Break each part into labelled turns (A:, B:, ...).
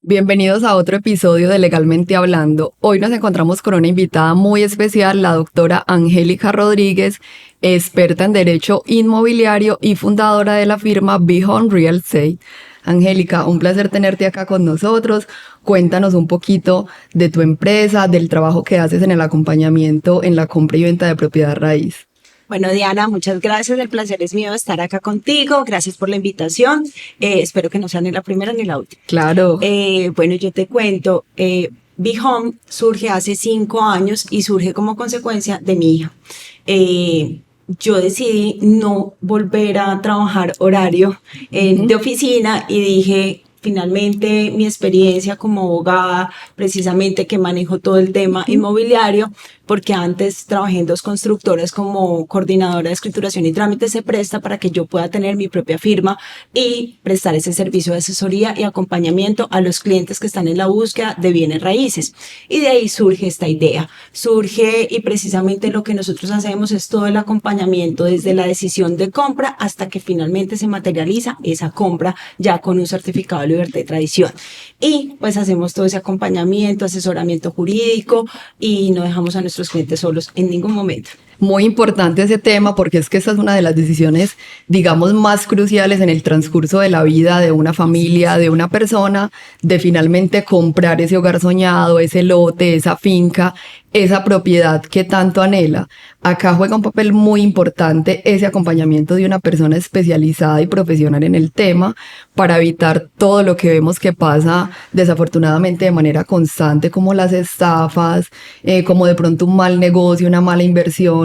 A: Bienvenidos a otro episodio de Legalmente Hablando. Hoy nos encontramos con una invitada muy especial, la doctora Angélica Rodríguez, experta en Derecho Inmobiliario y fundadora de la firma Be Home Real Estate. Angélica, un placer tenerte acá con nosotros. Cuéntanos un poquito de tu empresa, del trabajo que haces en el acompañamiento en la compra y venta de propiedad raíz.
B: Bueno, Diana, muchas gracias. El placer es mío estar acá contigo. Gracias por la invitación. Espero que no sea ni la primera ni la última.
A: Claro.
B: Bueno, yo te cuento. Be Home surge hace 5 años y surge como consecuencia de mi hija. Yo decidí no volver a trabajar horario de oficina y dije, finalmente mi experiencia como abogada, precisamente que manejo todo el tema inmobiliario, porque antes trabajé en 2 constructoras como coordinadora de escrituración y trámites, se presta para que yo pueda tener mi propia firma y prestar ese servicio de asesoría y acompañamiento a los clientes que están en la búsqueda de bienes raíces. Y de ahí surge esta idea. Surge y precisamente lo que nosotros hacemos es todo el acompañamiento desde la decisión de compra hasta que finalmente se materializa esa compra ya con un certificado de libertad y tradición. Y pues hacemos todo ese acompañamiento, asesoramiento jurídico y no dejamos a nuestros clientes solos en ningún momento.
A: Muy importante ese tema porque es que esta es una de las decisiones, digamos, más cruciales en el transcurso de la vida de una familia, de una persona, de finalmente comprar ese hogar soñado, ese lote, esa finca, esa propiedad que tanto anhela. Acá juega un papel muy importante ese acompañamiento de una persona especializada y profesional en el tema para evitar todo lo que vemos que pasa desafortunadamente de manera constante, como las estafas, como de pronto un mal negocio, una mala inversión.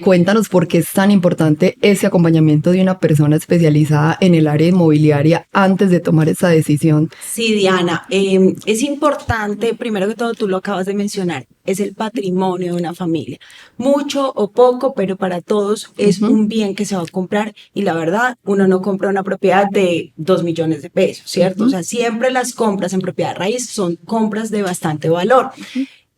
A: Cuéntanos por qué es tan importante ese acompañamiento de una persona especializada en el área inmobiliaria antes de tomar esa decisión.
B: Sí, Diana, es importante, primero que todo, tú lo acabas de mencionar, es el patrimonio de una familia. Mucho o poco, pero para todos es un bien que se va a comprar y la verdad, uno no compra una propiedad de 2 millones de pesos, ¿cierto? O sea, siempre las compras en propiedad raíz son compras de bastante valor.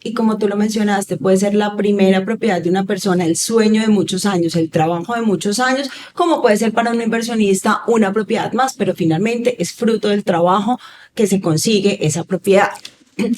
B: Y como tú lo mencionaste, puede ser la primera propiedad de una persona, el sueño de muchos años, el trabajo de muchos años, como puede ser para un inversionista una propiedad más, pero finalmente es fruto del trabajo que se consigue esa propiedad.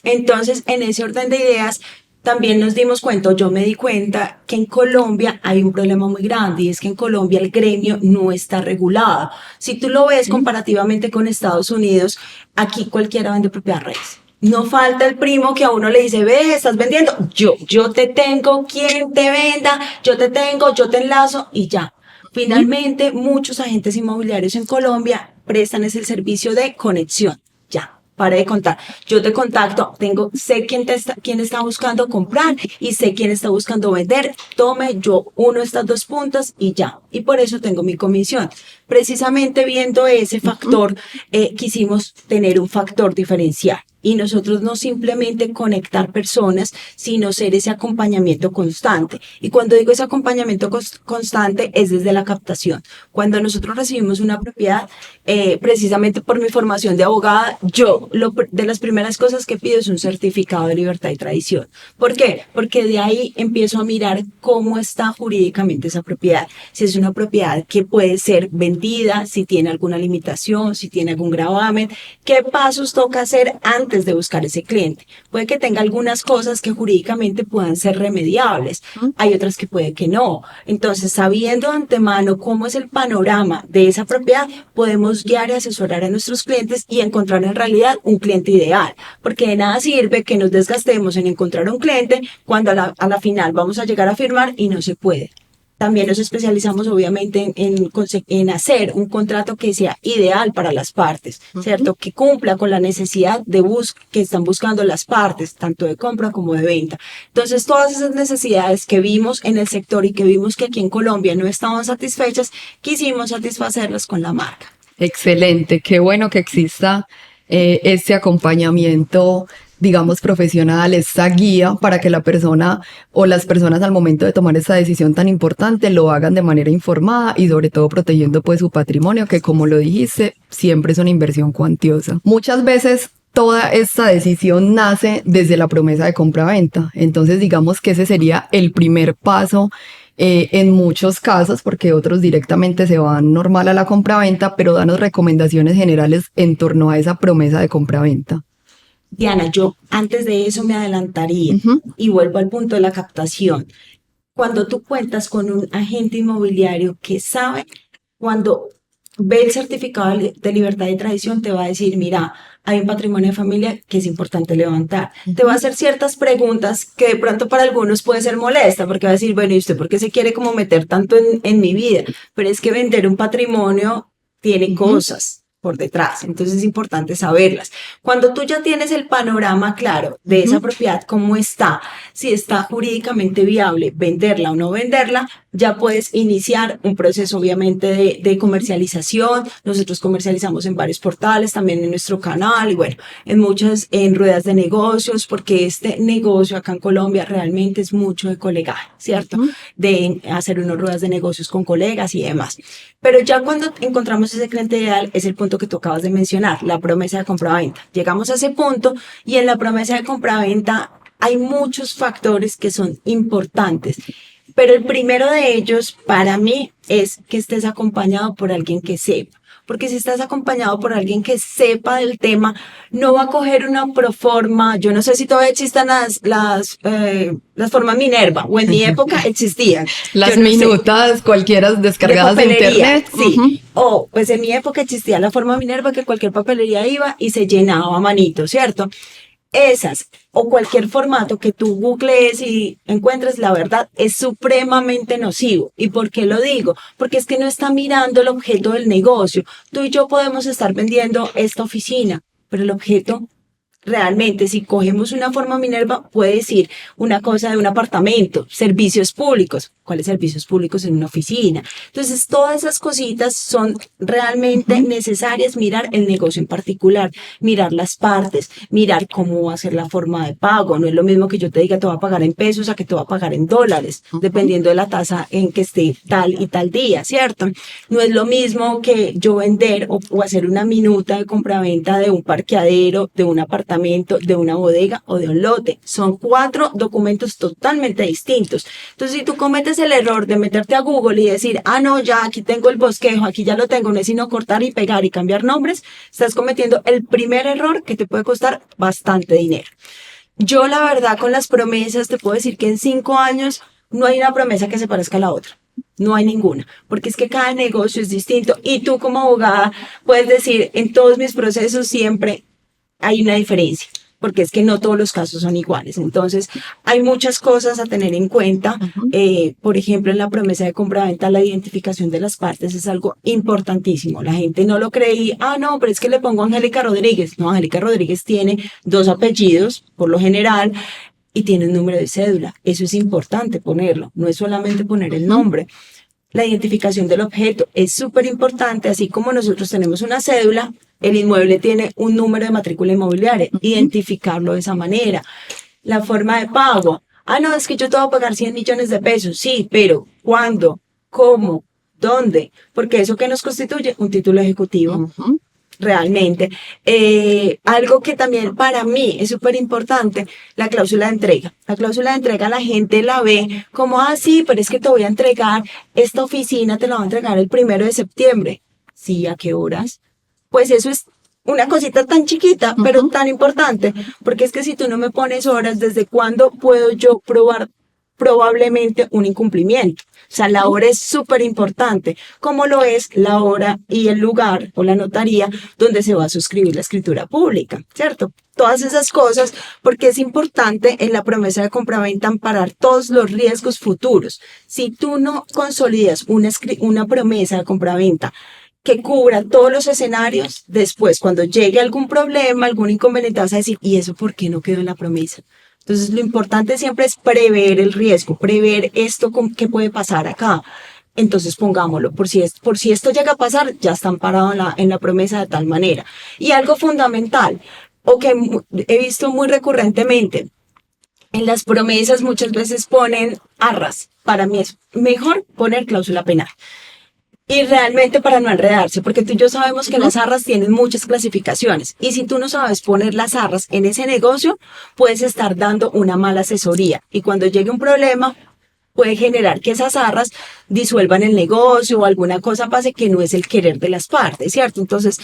B: Entonces, en ese orden de ideas, también nos dimos cuenta, yo me di cuenta que en Colombia hay un problema muy grande y es que en Colombia el gremio no está regulado. Si tú lo ves comparativamente con Estados Unidos, aquí cualquiera vende propiedad raíz. No falta el primo que a uno le dice, ve, estás vendiendo, yo te tengo, quien te venda, yo te tengo, yo te enlazo y ya. Finalmente, muchos agentes inmobiliarios en Colombia prestan ese servicio de conexión. Ya, pare de contar. Yo te contacto, sé quién está buscando comprar y sé quién está buscando vender. Tome, yo uno estas 2 puntas y ya. Y por eso tengo mi comisión. Precisamente viendo ese factor, quisimos tener un factor diferencial. Y nosotros no simplemente conectar personas, sino ser ese acompañamiento constante. Y cuando digo ese acompañamiento constante es desde la captación. Cuando nosotros recibimos una propiedad, precisamente por mi formación de abogada, de las primeras cosas que pido es un certificado de libertad y tradición. ¿Por qué? Porque de ahí empiezo a mirar cómo está jurídicamente esa propiedad. Si es una propiedad que puede ser vendida, si tiene alguna limitación, si tiene algún gravamen, qué pasos toca hacer antes de buscar ese cliente. Puede que tenga algunas cosas que jurídicamente puedan ser remediables, hay otras que puede que no. Entonces, sabiendo de antemano cómo es el panorama de esa propiedad, podemos guiar y asesorar a nuestros clientes y encontrar en realidad un cliente ideal, porque de nada sirve que nos desgastemos en encontrar un cliente cuando a la final vamos a llegar a firmar y no se puede. También nos especializamos obviamente en hacer un contrato que sea ideal para las partes, ¿cierto? Que cumpla con la necesidad que están buscando las partes, tanto de compra como de venta. Entonces, todas esas necesidades que vimos en el sector y que vimos que aquí en Colombia no estaban satisfechas, quisimos satisfacerlas con la marca.
A: Excelente, qué bueno que exista este acompañamiento, digamos, profesional, esta guía para que la persona o las personas al momento de tomar esta decisión tan importante lo hagan de manera informada y sobre todo protegiendo pues su patrimonio, que como lo dijiste, siempre es una inversión cuantiosa. Muchas veces toda esta decisión nace desde la promesa de compra-venta. Entonces, digamos que ese sería el primer paso en muchos casos, porque otros directamente se van normal a la compraventa, pero danos recomendaciones generales en torno a esa promesa de compraventa.
B: Diana, yo antes de eso me adelantaría y vuelvo al punto de la captación. Cuando tú cuentas con un agente inmobiliario que sabe, cuando ve el certificado de libertad y tradición, te va a decir, mira, hay un patrimonio de familia que es importante levantar. Te va a hacer ciertas preguntas que de pronto para algunos puede ser molesta, porque va a decir, bueno, ¿y usted por qué se quiere como meter tanto en mi vida? Pero es que vender un patrimonio tiene cosas por detrás, entonces es importante saberlas. Cuando tú ya tienes el panorama claro de esa propiedad, cómo está, si está jurídicamente viable venderla o no venderla, ya puedes iniciar un proceso obviamente de comercialización. Nosotros comercializamos en varios portales, también en nuestro canal y bueno, en ruedas de negocios, porque este negocio acá en Colombia realmente es mucho de colegaje, ¿cierto? De hacer unas ruedas de negocios con colegas y demás. Pero ya cuando encontramos ese cliente ideal, es el punto que tú acabas de mencionar, la promesa de compraventa. Llegamos a ese punto y en la promesa de compraventa hay muchos factores que son importantes. Pero el primero de ellos, para mí, es que estés acompañado por alguien que sepa. Porque si estás acompañado por alguien que sepa del tema, no va a coger una proforma. Yo no sé si todavía existan las formas Minerva, o en mi época existían.
A: Las minutas, cualquiera descargadas de internet.
B: Sí. O pues en mi época existía la forma Minerva, que cualquier papelería iba y se llenaba a manito, ¿cierto? Esas o cualquier formato que tú googlees y encuentres, la verdad, es supremamente nocivo. ¿Y por qué lo digo? Porque es que no está mirando el objeto del negocio. Tú y yo podemos estar vendiendo esta oficina, pero el objeto realmente, si cogemos una forma Minerva, puede decir una cosa de un apartamento, servicios públicos. ¿Cuáles servicios públicos en una oficina? Entonces, todas esas cositas son realmente necesarias. Mirar el negocio en particular, mirar las partes, mirar cómo va a ser la forma de pago. No es lo mismo que yo te diga te voy a pagar en pesos a que te voy a pagar en dólares, dependiendo de la tasa en que esté tal y tal día, ¿cierto? No es lo mismo que yo vender o hacer una minuta de compraventa de un parqueadero, de un apartamento, de una bodega o de un lote. Son 4 documentos totalmente distintos. Entonces, si tú cometes el error de meterte a Google y decir, no, ya aquí tengo el bosquejo, aquí ya lo tengo, no es sino cortar y pegar y cambiar nombres, estás cometiendo el primer error que te puede costar bastante dinero. Yo, la verdad, con las promesas, te puedo decir que en 5 años no hay una promesa que se parezca a la otra. No hay ninguna, porque es que cada negocio es distinto y tú como abogada puedes decir, en todos mis procesos siempre hay una diferencia, porque es que no todos los casos son iguales. Entonces, hay muchas cosas a tener en cuenta. Por ejemplo, en la promesa de compraventa, la identificación de las partes es algo importantísimo. La gente no lo cree y, no, pero es que le pongo Angélica Rodríguez. No, Angélica Rodríguez tiene 2 apellidos, por lo general, y tiene un número de cédula. Eso es importante ponerlo, no es solamente poner el nombre. La identificación del objeto es súper importante, así como nosotros tenemos una cédula, el inmueble tiene un número de matrícula inmobiliaria, identificarlo de esa manera. La forma de pago, no, es que yo te voy a pagar 100 millones de pesos, sí, pero ¿cuándo? ¿Cómo? ¿Dónde? Porque eso que nos constituye un título ejecutivo. Realmente. Algo que también para mí es súper importante, la cláusula de entrega. La cláusula de entrega la gente la ve como, sí, pero es que te voy a entregar, esta oficina te la voy a entregar el 1 de septiembre. Sí, ¿a qué horas? Pues eso es una cosita tan chiquita, pero tan importante, porque es que si tú no me pones horas, ¿desde cuándo puedo yo probar probablemente un incumplimiento? O sea, la hora es súper importante, como lo es la hora y el lugar o la notaría donde se va a suscribir la escritura pública, ¿cierto? Todas esas cosas, porque es importante en la promesa de compraventa amparar todos los riesgos futuros. Si tú no consolidas una promesa de compraventa que cubra todos los escenarios, después cuando llegue algún problema, algún inconveniente, vas a decir, ¿y eso por qué no quedó en la promesa? Entonces, lo importante siempre es prever el riesgo, prever esto que puede pasar acá. Entonces, pongámoslo, por si esto llega a pasar, ya está amparado en la promesa de tal manera. Y algo fundamental, o que he visto muy recurrentemente, en las promesas muchas veces ponen arras. Para mí es mejor poner cláusula penal. Y realmente para no enredarse, porque tú y yo sabemos que las arras tienen muchas clasificaciones. Y si tú no sabes poner las arras en ese negocio, puedes estar dando una mala asesoría. Y cuando llegue un problema, puede generar que esas arras disuelvan el negocio o alguna cosa pase que no es el querer de las partes, ¿cierto? Entonces,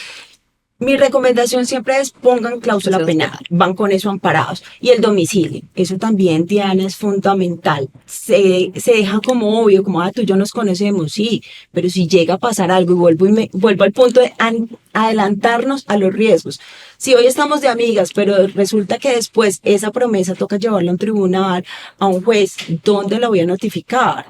B: mi recomendación siempre es pongan cláusula penal, van con eso amparados. Y el domicilio, eso también, Diana, es fundamental. Se deja como obvio, como, tú y yo nos conocemos, sí, pero si llega a pasar algo vuelvo al punto de adelantarnos a los riesgos. Si hoy estamos de amigas, pero resulta que después esa promesa toca llevarla a un tribunal, a un juez, ¿dónde la voy a notificar?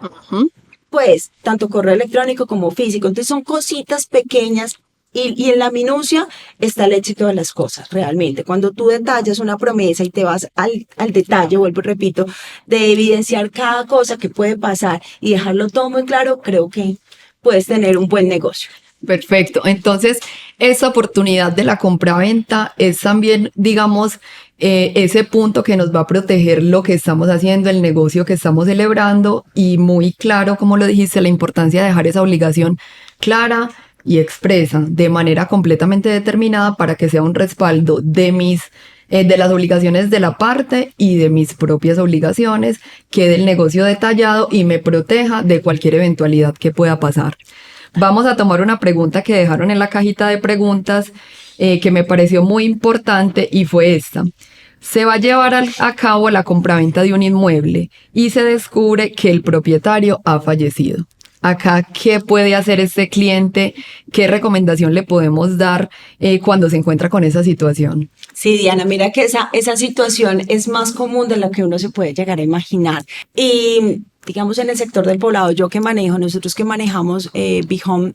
B: Pues, tanto correo electrónico como físico. Entonces son cositas pequeñas. Y en la minucia está el éxito de las cosas, realmente. Cuando tú detallas una promesa y te vas al detalle, vuelvo y repito, de evidenciar cada cosa que puede pasar y dejarlo todo muy claro, creo que puedes tener un buen negocio.
A: Perfecto. Entonces, esa oportunidad de la compraventa es también, digamos, ese punto que nos va a proteger lo que estamos haciendo, el negocio que estamos celebrando, y muy claro, como lo dijiste, la importancia de dejar esa obligación clara y expresa de manera completamente determinada para que sea un respaldo de de las obligaciones de la parte y de mis propias obligaciones, quede el negocio detallado y me proteja de cualquier eventualidad que pueda pasar. Vamos a tomar una pregunta que dejaron en la cajita de preguntas que me pareció muy importante, y fue esta. Se va a llevar a cabo la compraventa de un inmueble y se descubre que el propietario ha fallecido. Acá, ¿qué puede hacer este cliente? ¿Qué recomendación le podemos dar cuando se encuentra con esa situación?
B: Sí, Diana, mira que esa situación es más común de lo que uno se puede llegar a imaginar. Y digamos en el sector del poblado, nosotros que manejamos Bihome,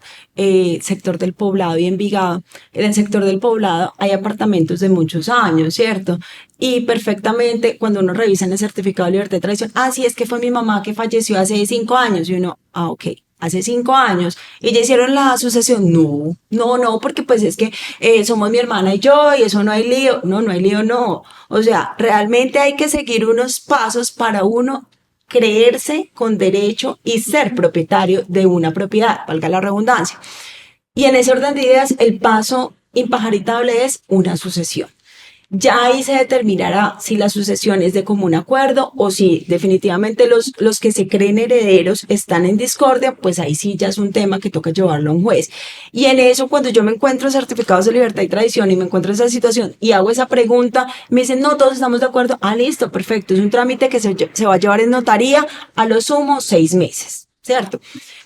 B: sector del poblado y Envigado, en el sector del poblado hay apartamentos de muchos años, ¿cierto? Y perfectamente cuando uno revisa en el certificado de libertad de tradición, sí, es que fue mi mamá que falleció hace 5 años, y uno, ok, hace 5 años, y ya hicieron la sucesión. No, porque pues es que somos mi hermana y yo, y eso no hay lío. No hay lío, no. O sea, realmente hay que seguir unos pasos para uno creerse con derecho y ser propietario de una propiedad, valga la redundancia. Y en ese orden de ideas, el paso impajaritable es una sucesión. Ya ahí se determinará si la sucesión es de común acuerdo o si definitivamente los que se creen herederos están en discordia, pues ahí sí ya es un tema que toca llevarlo a un juez. Y en eso, cuando yo me encuentro certificados de libertad y tradición y me encuentro en esa situación y hago esa pregunta, me dicen, no, todos estamos de acuerdo. Listo, perfecto. Es un trámite que se va a llevar en notaría, a lo sumo 6 meses, ¿cierto?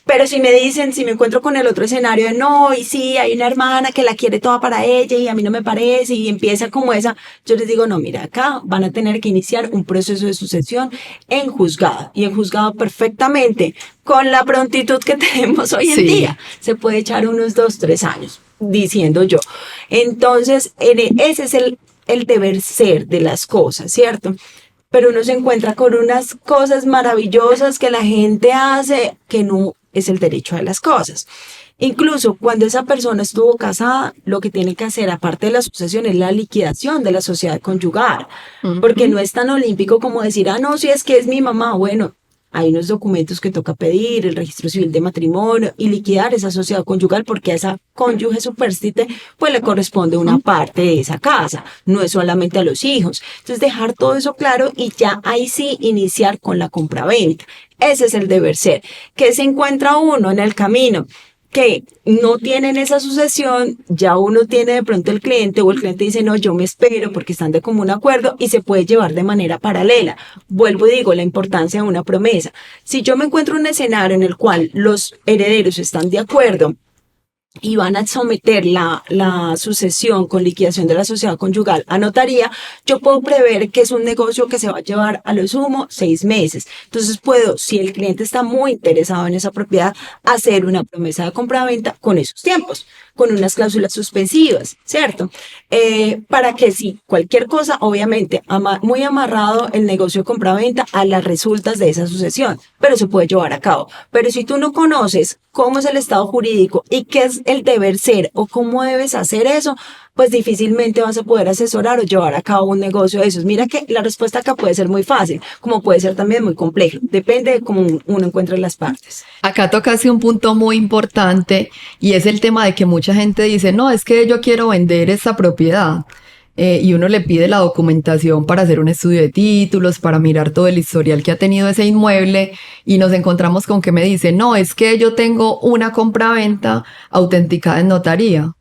B: Pero si me encuentro con el otro escenario de no, y sí, hay una hermana que la quiere toda para ella y a mí no me parece, y empieza como esa, yo les digo, no, mira, acá van a tener que iniciar un proceso de sucesión en juzgado, y en juzgado perfectamente, con la prontitud que tenemos hoy en día, se puede echar unos 2, 3 años, diciendo yo. Entonces, ese es el deber ser de las cosas, ¿cierto? Pero uno se encuentra con unas cosas maravillosas que la gente hace que no es el derecho de las cosas. Incluso cuando esa persona estuvo casada, lo que tiene que hacer, aparte de la sucesión, es la liquidación de la sociedad conyugal, porque no es tan olímpico como decir, no, si es que es mi mamá. Bueno, hay unos documentos que toca pedir, el registro civil de matrimonio, y liquidar esa sociedad conyugal, porque a esa cónyuge supérstite pues le corresponde una parte de esa casa, no es solamente a los hijos. Entonces dejar todo eso claro y ya ahí sí iniciar con la compraventa. Ese es el deber ser. ¿Qué se encuentra uno en el camino? Que no tienen esa sucesión, ya uno tiene de pronto el cliente, o el cliente dice, no, yo me espero porque están de común acuerdo, y se puede llevar de manera paralela. Vuelvo y digo, la importancia de una promesa. Si yo me encuentro en un escenario en el cual los herederos están de acuerdo y van a someter la sucesión con liquidación de la sociedad conyugal a notaría, yo puedo prever que es un negocio que se va a llevar a lo sumo 6 meses. Entonces puedo, si el cliente está muy interesado en esa propiedad, hacer una promesa de compraventa con esos tiempos, con unas cláusulas suspensivas, ¿cierto? Para que si cualquier cosa, obviamente, muy amarrado el negocio de compraventa a las resultas de esa sucesión, pero se puede llevar a cabo. Pero si tú no conoces cómo es el estado jurídico y qué es el deber ser o cómo debes hacer eso, pues difícilmente vas a poder asesorar o llevar a cabo un negocio de esos. Mira que la respuesta acá puede ser muy fácil, como puede ser también muy complejo. Depende de cómo uno encuentre las partes.
A: Acá tocaste un punto muy importante, y es el tema de que mucha gente dice, no, es que yo quiero vender esta propiedad. y uno le pide la documentación para hacer un estudio de títulos, para mirar todo el historial que ha tenido ese inmueble, y nos encontramos con que me dice, no, es que yo tengo una compraventa autenticada en notaría.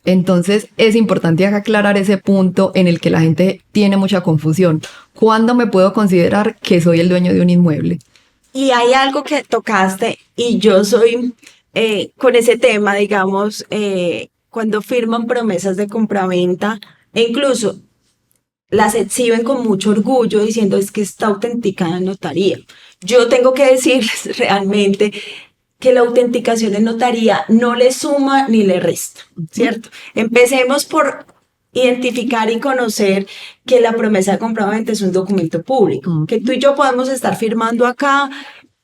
A: Entonces es importante aclarar ese punto en el que la gente tiene mucha confusión. ¿Cuándo me puedo considerar que soy el dueño de un inmueble?
B: Y hay algo que tocaste y yo soy con ese tema, digamos, cuando firman promesas de compraventa e incluso las exhiben con mucho orgullo diciendo es que está autenticada en notaría. Yo tengo que decirles realmente que la autenticación en notaría no le suma ni le resta, ¿cierto? Empecemos por identificar y conocer que la promesa de compraventa es un documento público, que tú y yo podemos estar firmando acá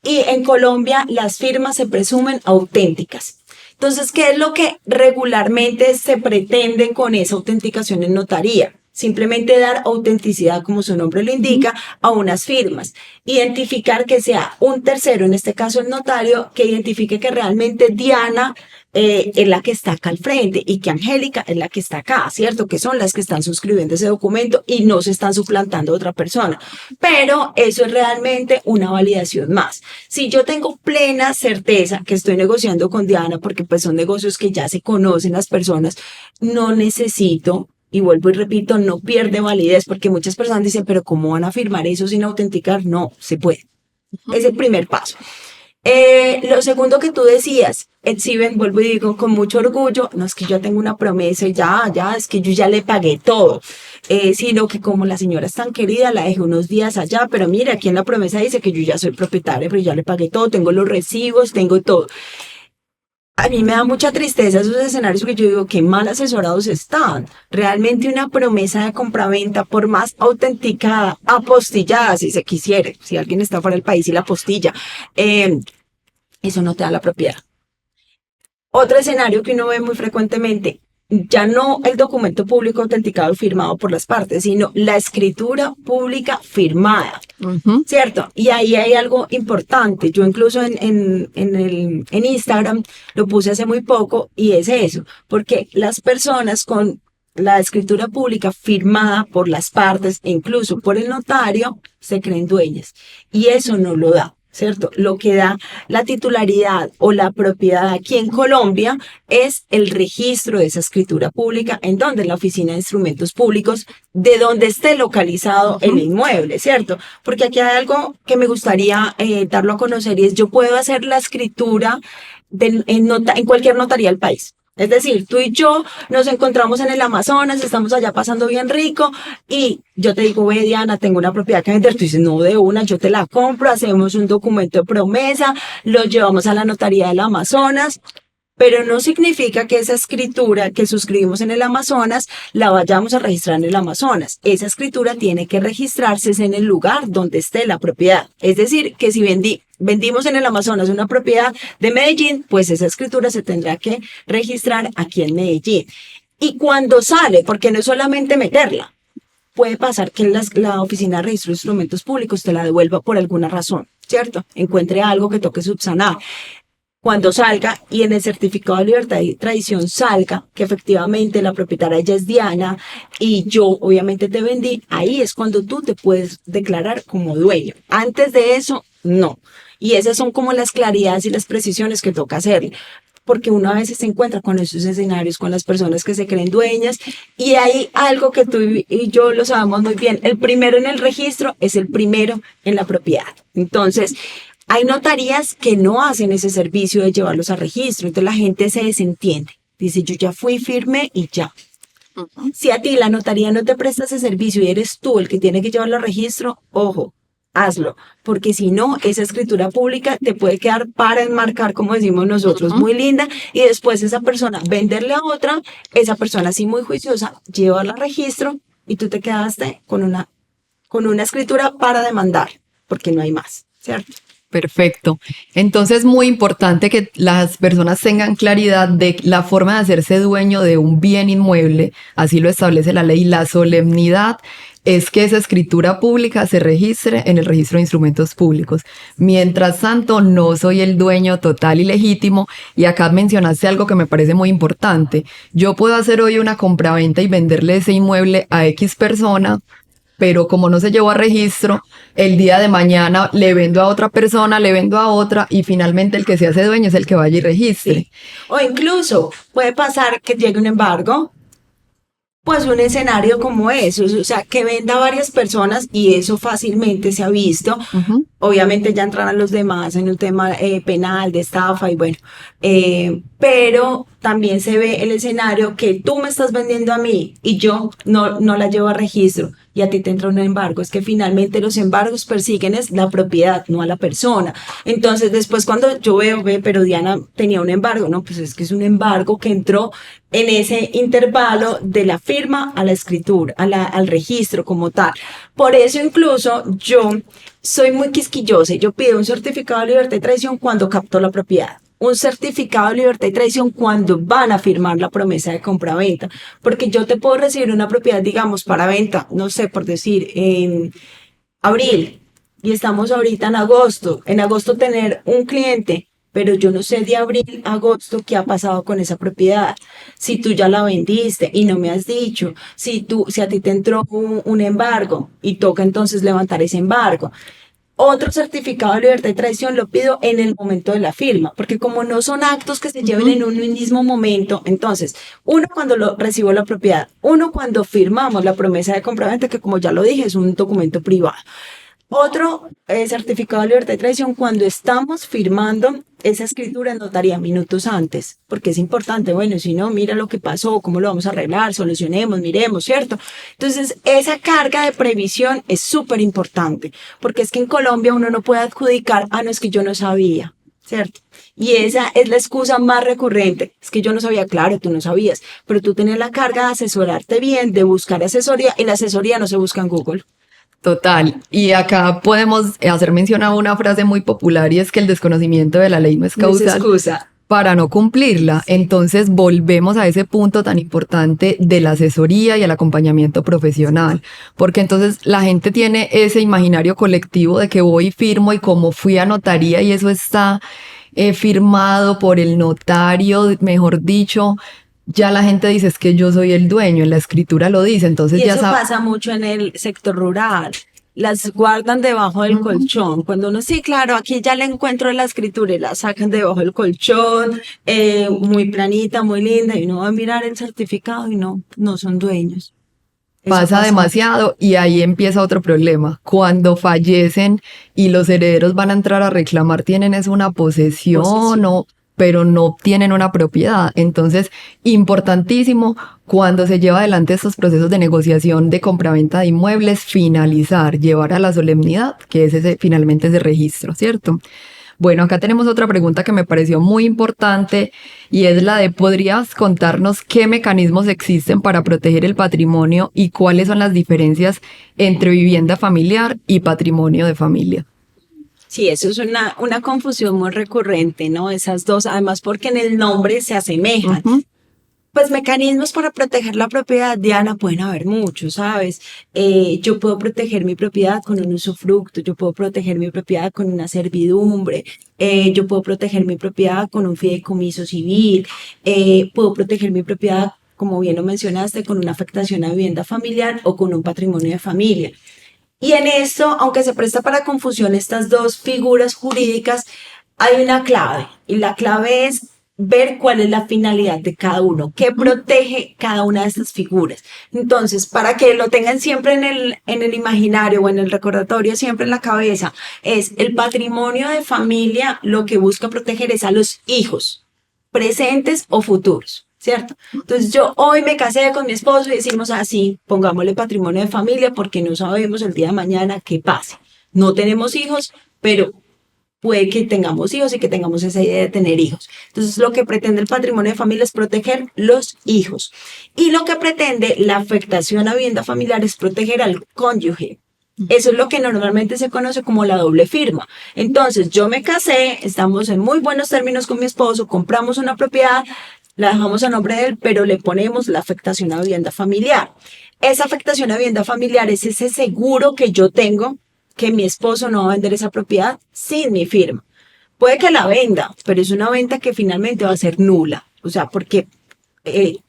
B: y en Colombia las firmas se presumen auténticas. Entonces, ¿qué es lo que regularmente se pretende con esa autenticación en notaría? Simplemente dar autenticidad, como su nombre lo indica, a unas firmas. Identificar que sea un tercero, en este caso el notario, que identifique que realmente Diana es la que está acá al frente y que Angélica es la que está acá, ¿cierto? Que son las que están suscribiendo ese documento y no se están suplantando a otra persona. Pero eso es realmente una validación más. Si yo tengo plena certeza que estoy negociando con Diana, porque pues son negocios que ya se conocen las personas, no necesito. Y vuelvo y repito, no pierde validez, porque muchas personas dicen, pero ¿cómo van a firmar eso sin autenticar? No, se puede. Es el primer paso. Lo segundo que tú decías, exhiben, vuelvo y digo con mucho orgullo, no es que yo tengo una promesa y ya, es que yo ya le pagué todo, sino que como la señora es tan querida, la dejé unos días allá, pero mira, aquí en la promesa dice que yo ya soy propietaria, pero ya le pagué todo, tengo los recibos, tengo todo. A mí me da mucha tristeza esos escenarios porque yo digo, qué mal asesorados están. Realmente una promesa de compraventa, por más autenticada, apostillada, si se quisiera, si alguien está fuera del país y la apostilla, eso no te da la propiedad. Otro escenario que uno ve muy frecuentemente, ya no el documento público autenticado y firmado por las partes, sino la escritura pública firmada, ¿cierto? Y ahí hay algo importante. Yo incluso en Instagram lo puse hace muy poco y es eso, porque las personas con la escritura pública firmada por las partes e incluso por el notario se creen dueñas y eso no lo da. ¿Cierto? Lo que da la titularidad o la propiedad aquí en Colombia es el registro de esa escritura pública, en donde la Oficina de Instrumentos Públicos, de donde esté localizado el inmueble, ¿cierto? Porque aquí hay algo que me gustaría darlo a conocer y es yo puedo hacer la escritura en cualquier notaría del país. Es decir, tú y yo nos encontramos en el Amazonas, estamos allá pasando bien rico y yo te digo, ve Diana, tengo una propiedad que vender. Tú dices, no, de una, yo te la compro, hacemos un documento de promesa, lo llevamos a la notaría del Amazonas, pero no significa que esa escritura que suscribimos en el Amazonas la vayamos a registrar en el Amazonas. Esa escritura tiene que registrarse en el lugar donde esté la propiedad. Es decir, que si vendimos en el Amazonas una propiedad de Medellín, pues esa escritura se tendrá que registrar aquí en Medellín. Y cuando sale, porque no es solamente meterla, puede pasar que la Oficina de Registro de Instrumentos Públicos te la devuelva por alguna razón, ¿cierto? Encuentre algo que toque subsanar. Cuando salga y en el certificado de libertad y tradición salga que efectivamente la propietaria ella es Diana y yo obviamente te vendí, ahí es cuando tú te puedes declarar como dueño. Antes de eso, no. Y esas son como las claridades y las precisiones que toca hacer. Porque uno a veces se encuentra con esos escenarios, con las personas que se creen dueñas, y hay algo que tú y yo lo sabemos muy bien. El primero en el registro es el primero en la propiedad. Entonces, hay notarías que no hacen ese servicio de llevarlos a registro, entonces la gente se desentiende. Dice, yo ya fui, firme y ya. Si a ti la notaría no te presta ese servicio y eres tú el que tiene que llevarlo a registro, ojo, hazlo, porque si no, esa escritura pública te puede quedar para enmarcar, como decimos nosotros, muy linda, y después esa persona venderle a otra, esa persona así muy juiciosa, llevarla a registro y tú te quedaste con una escritura para demandar, porque no hay más, ¿cierto?
A: Perfecto. Entonces, muy importante que las personas tengan claridad de la forma de hacerse dueño de un bien inmueble, así lo establece la ley, la solemnidad es que esa escritura pública se registre en el registro de instrumentos públicos. Mientras tanto, no soy el dueño total y legítimo. Y acá mencionaste algo que me parece muy importante. Yo puedo hacer hoy una compraventa y venderle ese inmueble a X persona, pero como no se llevó a registro, el día de mañana le vendo a otra persona, le vendo a otra, y finalmente el que se hace dueño es el que vaya y registre.
B: Sí. O incluso puede pasar que llegue un embargo, pues un escenario como eso, o sea, que venda a varias personas y eso fácilmente se ha visto.
A: Ujú.
B: Obviamente ya entrarán los demás en un tema penal, de estafa y bueno, pero también se ve el escenario que tú me estás vendiendo a mí y yo no la llevo a registro y a ti te entra un embargo. Es que finalmente los embargos persiguen es la propiedad, no a la persona. Entonces después cuando yo veo, pero Diana tenía un embargo, no, pues es que es un embargo que entró en ese intervalo de la firma a la escritura, al registro como tal. Por eso incluso yo soy muy quisquillosa y yo pido un certificado de libertad y traición cuando capto la propiedad. Un certificado de libertad y traición cuando van a firmar la promesa de compra-venta. Porque yo te puedo recibir una propiedad, digamos, para venta, no sé, por decir, en abril, y estamos ahorita en agosto. En agosto tener un cliente, pero yo no sé de abril a agosto qué ha pasado con esa propiedad. Si tú ya la vendiste y no me has dicho, si a ti te entró un embargo y toca entonces levantar ese embargo. Otro certificado de libertad y traición lo pido en el momento de la firma, porque como no son actos que se lleven en un mismo momento, entonces, uno cuando recibo la propiedad, uno cuando firmamos la promesa de compraventa, que como ya lo dije, es un documento privado. Otro certificado de libertad y traición cuando estamos firmando esa escritura en notaría minutos antes, porque es importante, bueno, si no, mira lo que pasó, cómo lo vamos a arreglar, solucionemos, miremos, ¿cierto? Entonces, esa carga de previsión es súper importante, porque es que en Colombia uno no puede adjudicar, no, es que yo no sabía, ¿cierto? Y esa es la excusa más recurrente, es que yo no sabía, claro, tú no sabías, pero tú tenías la carga de asesorarte bien, de buscar asesoría, y la asesoría no se busca en Google.
A: Total. Y acá podemos hacer mención a una frase muy popular y es que el desconocimiento de la ley no es
B: No es
A: causal
B: excusa.
A: para no cumplirla. Entonces volvemos a ese punto tan importante de la asesoría y el acompañamiento profesional, porque entonces la gente tiene ese imaginario colectivo de que voy y firmo y como fui a notaría y eso está firmado por el notario, mejor dicho, ya la gente dice es que yo soy el dueño, en la escritura lo dice, entonces
B: Y
A: ya
B: eso
A: sabe.
B: pasa mucho en el sector rural. Las guardan debajo del colchón. Cuando uno, sí, claro, aquí ya le encuentro la escritura y la sacan debajo del colchón, muy planita, muy linda, y uno va a mirar el certificado y no son dueños. Eso
A: Pasa
B: pasa mucho.
A: demasiado y ahí empieza otro problema. Cuando fallecen y los herederos van a entrar a reclamar, tienen es una posesión
B: Posesión.
A: o pero no tienen una propiedad. Entonces, importantísimo cuando se lleva adelante estos procesos de negociación de compraventa de inmuebles, finalizar, llevar a la solemnidad, que es ese, finalmente ese registro, ¿cierto? Bueno, acá tenemos otra pregunta que me pareció muy importante y es la de, ¿podrías contarnos qué mecanismos existen para proteger el patrimonio y cuáles son las diferencias entre vivienda familiar y patrimonio de familia?
B: Sí, eso es una confusión muy recurrente, ¿no? Esas dos, además porque en el nombre se asemejan.
A: Ujú.
B: Pues mecanismos para proteger la propiedad, Diana, pueden haber muchos, ¿sabes? Yo puedo proteger mi propiedad con un usufructo, yo puedo proteger mi propiedad con una servidumbre, yo puedo proteger mi propiedad con un fideicomiso civil, puedo proteger mi propiedad, como bien lo mencionaste, con una afectación a vivienda familiar o con un patrimonio de familia. Y en esto, aunque se presta para confusión estas dos figuras jurídicas, hay una clave. Y la clave es ver cuál es la finalidad de cada uno, qué protege cada una de estas figuras. Entonces, para que lo tengan siempre en el imaginario o en el recordatorio, siempre en la cabeza, es el patrimonio de familia, lo que busca proteger es a los hijos, presentes o futuros. ¿Cierto? Entonces yo hoy me casé con mi esposo y decimos así, pongámosle patrimonio de familia porque no sabemos el día de mañana qué pase. No tenemos hijos, pero puede que tengamos hijos y que tengamos esa idea de tener hijos. Entonces lo que pretende el patrimonio de familia es proteger los hijos. Y lo que pretende la afectación a vivienda familiar es proteger al cónyuge. Eso es lo que normalmente se conoce como la doble firma. Entonces, yo me casé, estamos en muy buenos términos con mi esposo, compramos una propiedad, la dejamos a nombre de él, pero le ponemos la afectación a vivienda familiar. Esa afectación a vivienda familiar es ese seguro que yo tengo que mi esposo no va a vender esa propiedad sin mi firma. Puede que la venda, pero es una venta que finalmente va a ser nula. O sea, porque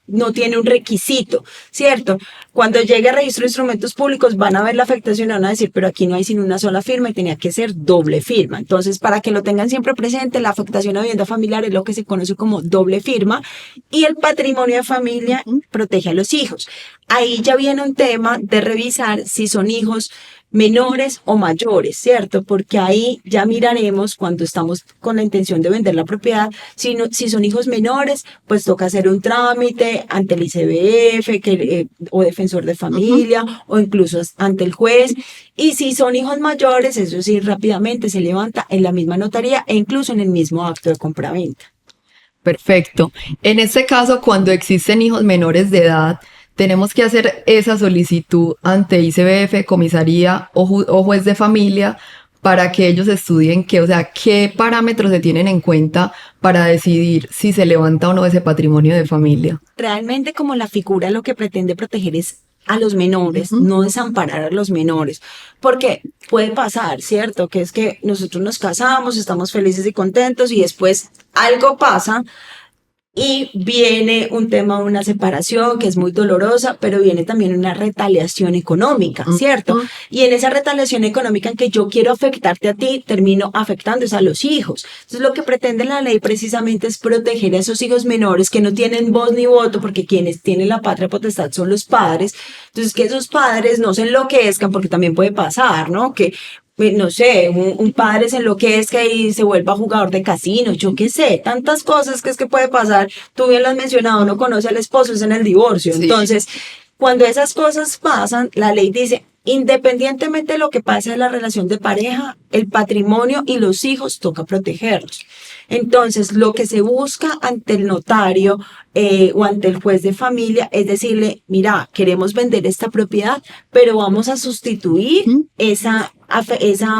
B: no tiene un requisito, ¿cierto? Cuando llegue a registro de instrumentos públicos van a ver la afectación y van a decir, pero aquí no hay sino una sola firma y tenía que ser doble firma. Entonces, para que lo tengan siempre presente, la afectación a vivienda familiar es lo que se conoce como doble firma y el patrimonio de familia protege a los hijos. Ahí ya viene un tema de revisar si son hijos menores o mayores, ¿cierto? Porque ahí ya miraremos cuando estamos con la intención de vender la propiedad, si son hijos menores, pues toca hacer un trámite ante el ICBF o defensor de familia o incluso ante el juez. Y si son hijos mayores, eso sí, rápidamente se levanta en la misma notaría e incluso en el mismo acto de compraventa.
A: Perfecto. En este caso, cuando existen hijos menores de edad, tenemos que hacer esa solicitud ante ICBF, comisaría o juez de familia para que ellos estudien qué parámetros se tienen en cuenta para decidir si se levanta o no ese patrimonio de familia.
B: Realmente como la figura lo que pretende proteger es a los menores, no desamparar a los menores, porque puede pasar, ¿cierto? Que es que nosotros nos casamos, estamos felices y contentos y después algo pasa. Y viene un tema de una separación que es muy dolorosa, pero viene también una retaliación económica, ¿cierto? Y en esa retaliación económica en que yo quiero afectarte a ti, termino afectando a los hijos. Entonces lo que pretende la ley precisamente es proteger a esos hijos menores que no tienen voz ni voto, porque quienes tienen la patria potestad son los padres. Entonces que esos padres no se enloquezcan, porque también puede pasar, ¿no? Que no sé, un padre se enloquezca y se vuelva jugador de casino, yo qué sé, tantas cosas que es que puede pasar. Tú bien lo has mencionado, uno conoce al esposo, es en el divorcio. Sí. Entonces, cuando esas cosas pasan, la ley dice, independientemente de lo que pase en la relación de pareja, el patrimonio y los hijos toca protegerlos. Entonces, lo que se busca ante el notario o ante el juez de familia es decirle, mira, queremos vender esta propiedad, pero vamos a sustituir esa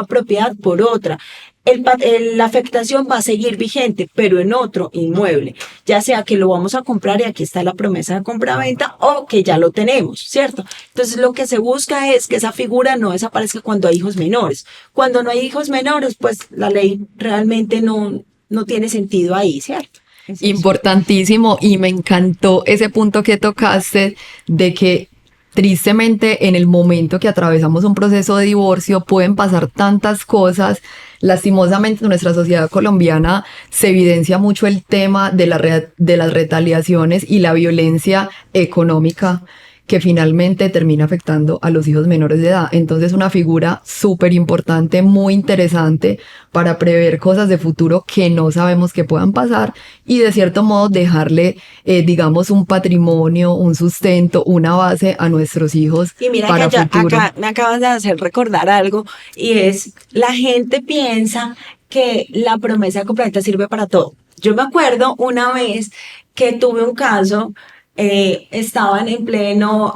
B: propiedad por otra. La afectación va a seguir vigente, pero en otro inmueble, ya sea que lo vamos a comprar y aquí está la promesa de compra-venta o que ya lo tenemos, ¿cierto? Entonces lo que se busca es que esa figura no desaparezca cuando hay hijos menores. Cuando no hay hijos menores, pues la ley realmente no tiene sentido ahí, ¿cierto?
A: Importantísimo, y me encantó ese punto que tocaste de que tristemente en el momento que atravesamos un proceso de divorcio pueden pasar tantas cosas. Lastimosamente en nuestra sociedad colombiana se evidencia mucho el tema de las retaliaciones y la violencia económica que finalmente termina afectando a los hijos menores de edad. Entonces una figura súper importante, muy interesante para prever cosas de futuro que no sabemos que puedan pasar y de cierto modo dejarle, digamos, un patrimonio, un sustento, una base a nuestros hijos.
B: Y mira para que acá me acabas de hacer recordar algo y es, la gente piensa que la promesa de compraventa sirve para todo. Yo me acuerdo una vez que tuve un caso. Estaban en pleno,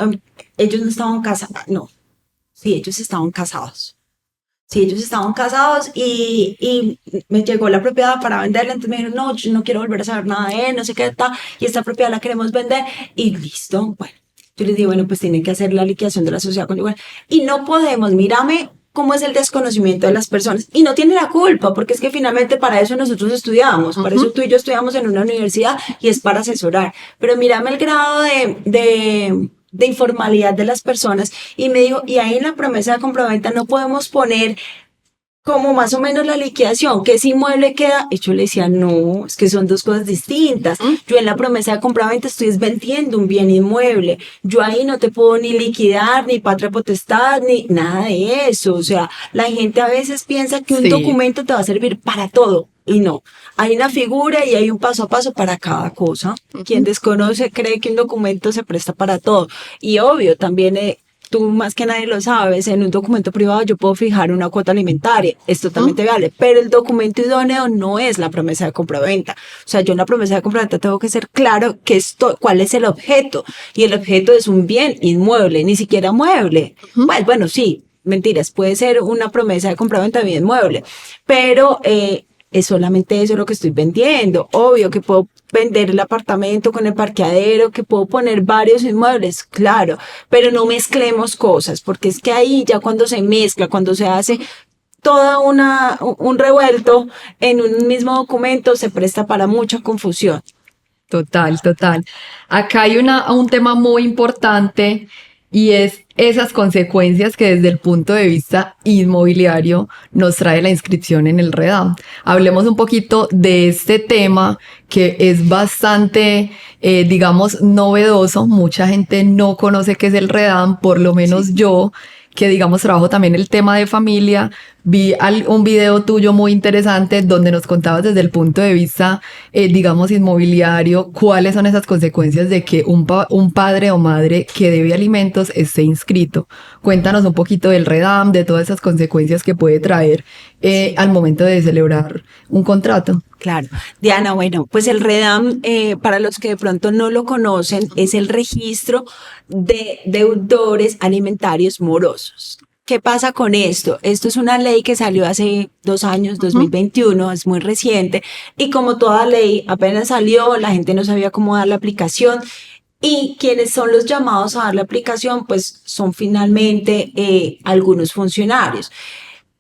B: ellos no estaban casados, no, sí, ellos estaban casados. Sí, ellos estaban casados y me llegó la propiedad para venderla, entonces me dijeron, no, yo no quiero volver a saber nada de él, no sé qué está, y esta propiedad la queremos vender, y listo, bueno, yo les digo, bueno, pues tienen que hacer la liquidación de la sociedad conyugal, y no podemos, mírame cómo es el desconocimiento de las personas, y no tiene la culpa, porque es que finalmente para eso nosotros estudiamos, para eso tú y yo estudiamos en una universidad, y es para asesorar, pero mírame el grado de informalidad de las personas, y me dijo, y ahí en la promesa de compraventa no podemos poner como más o menos la liquidación, que ese inmueble queda, y yo le decía, no, es que son dos cosas distintas. Yo en la promesa de compraventa estoy vendiendo un bien inmueble. Yo ahí no te puedo ni liquidar, ni patria potestad, ni nada de eso. O sea, la gente a veces piensa que un documento te va a servir para todo. Y no, hay una figura y hay un paso a paso para cada cosa. Quien desconoce cree que un documento se presta para todo. Y obvio, también tú más que nadie lo sabes, en un documento privado yo puedo fijar una cuota alimentaria, es totalmente vale, pero el documento idóneo no es la promesa de compraventa. O sea, yo en la promesa de compraventa tengo que ser claro cuál es el objeto, y el objeto es un bien inmueble, ni siquiera mueble. Bueno, sí, mentiras, puede ser una promesa de compraventa de bien mueble, pero es solamente eso lo que estoy vendiendo. Obvio que puedo vender el apartamento con el parqueadero, que puedo poner varios inmuebles, claro, pero no mezclemos cosas, porque es que ahí ya cuando se mezcla, cuando se hace toda un revuelto en un mismo documento, se presta para mucha confusión.
A: Total, total. Acá hay un tema muy importante y es esas consecuencias que desde el punto de vista inmobiliario nos trae la inscripción en el REDAM. Hablemos un poquito de este tema que es bastante, digamos, novedoso. Mucha gente no conoce qué es el REDAM, por lo menos yo, que digamos trabajo también el tema de familia, vi un video tuyo muy interesante donde nos contabas desde el punto de vista, digamos, inmobiliario, cuáles son esas consecuencias de que un padre o madre que debe alimentos esté inscrito. Cuéntanos un poquito del REDAM, de todas esas consecuencias que puede traer al momento de celebrar un contrato.
B: Claro. Diana, bueno, pues el REDAM, para los que de pronto no lo conocen, es el registro de deudores alimentarios morosos. ¿Qué pasa con esto? Esto es una ley que salió hace 2 años, 2021, es muy reciente, y como toda ley, apenas salió, la gente no sabía cómo dar la aplicación, y quienes son los llamados a dar la aplicación, pues son finalmente algunos funcionarios.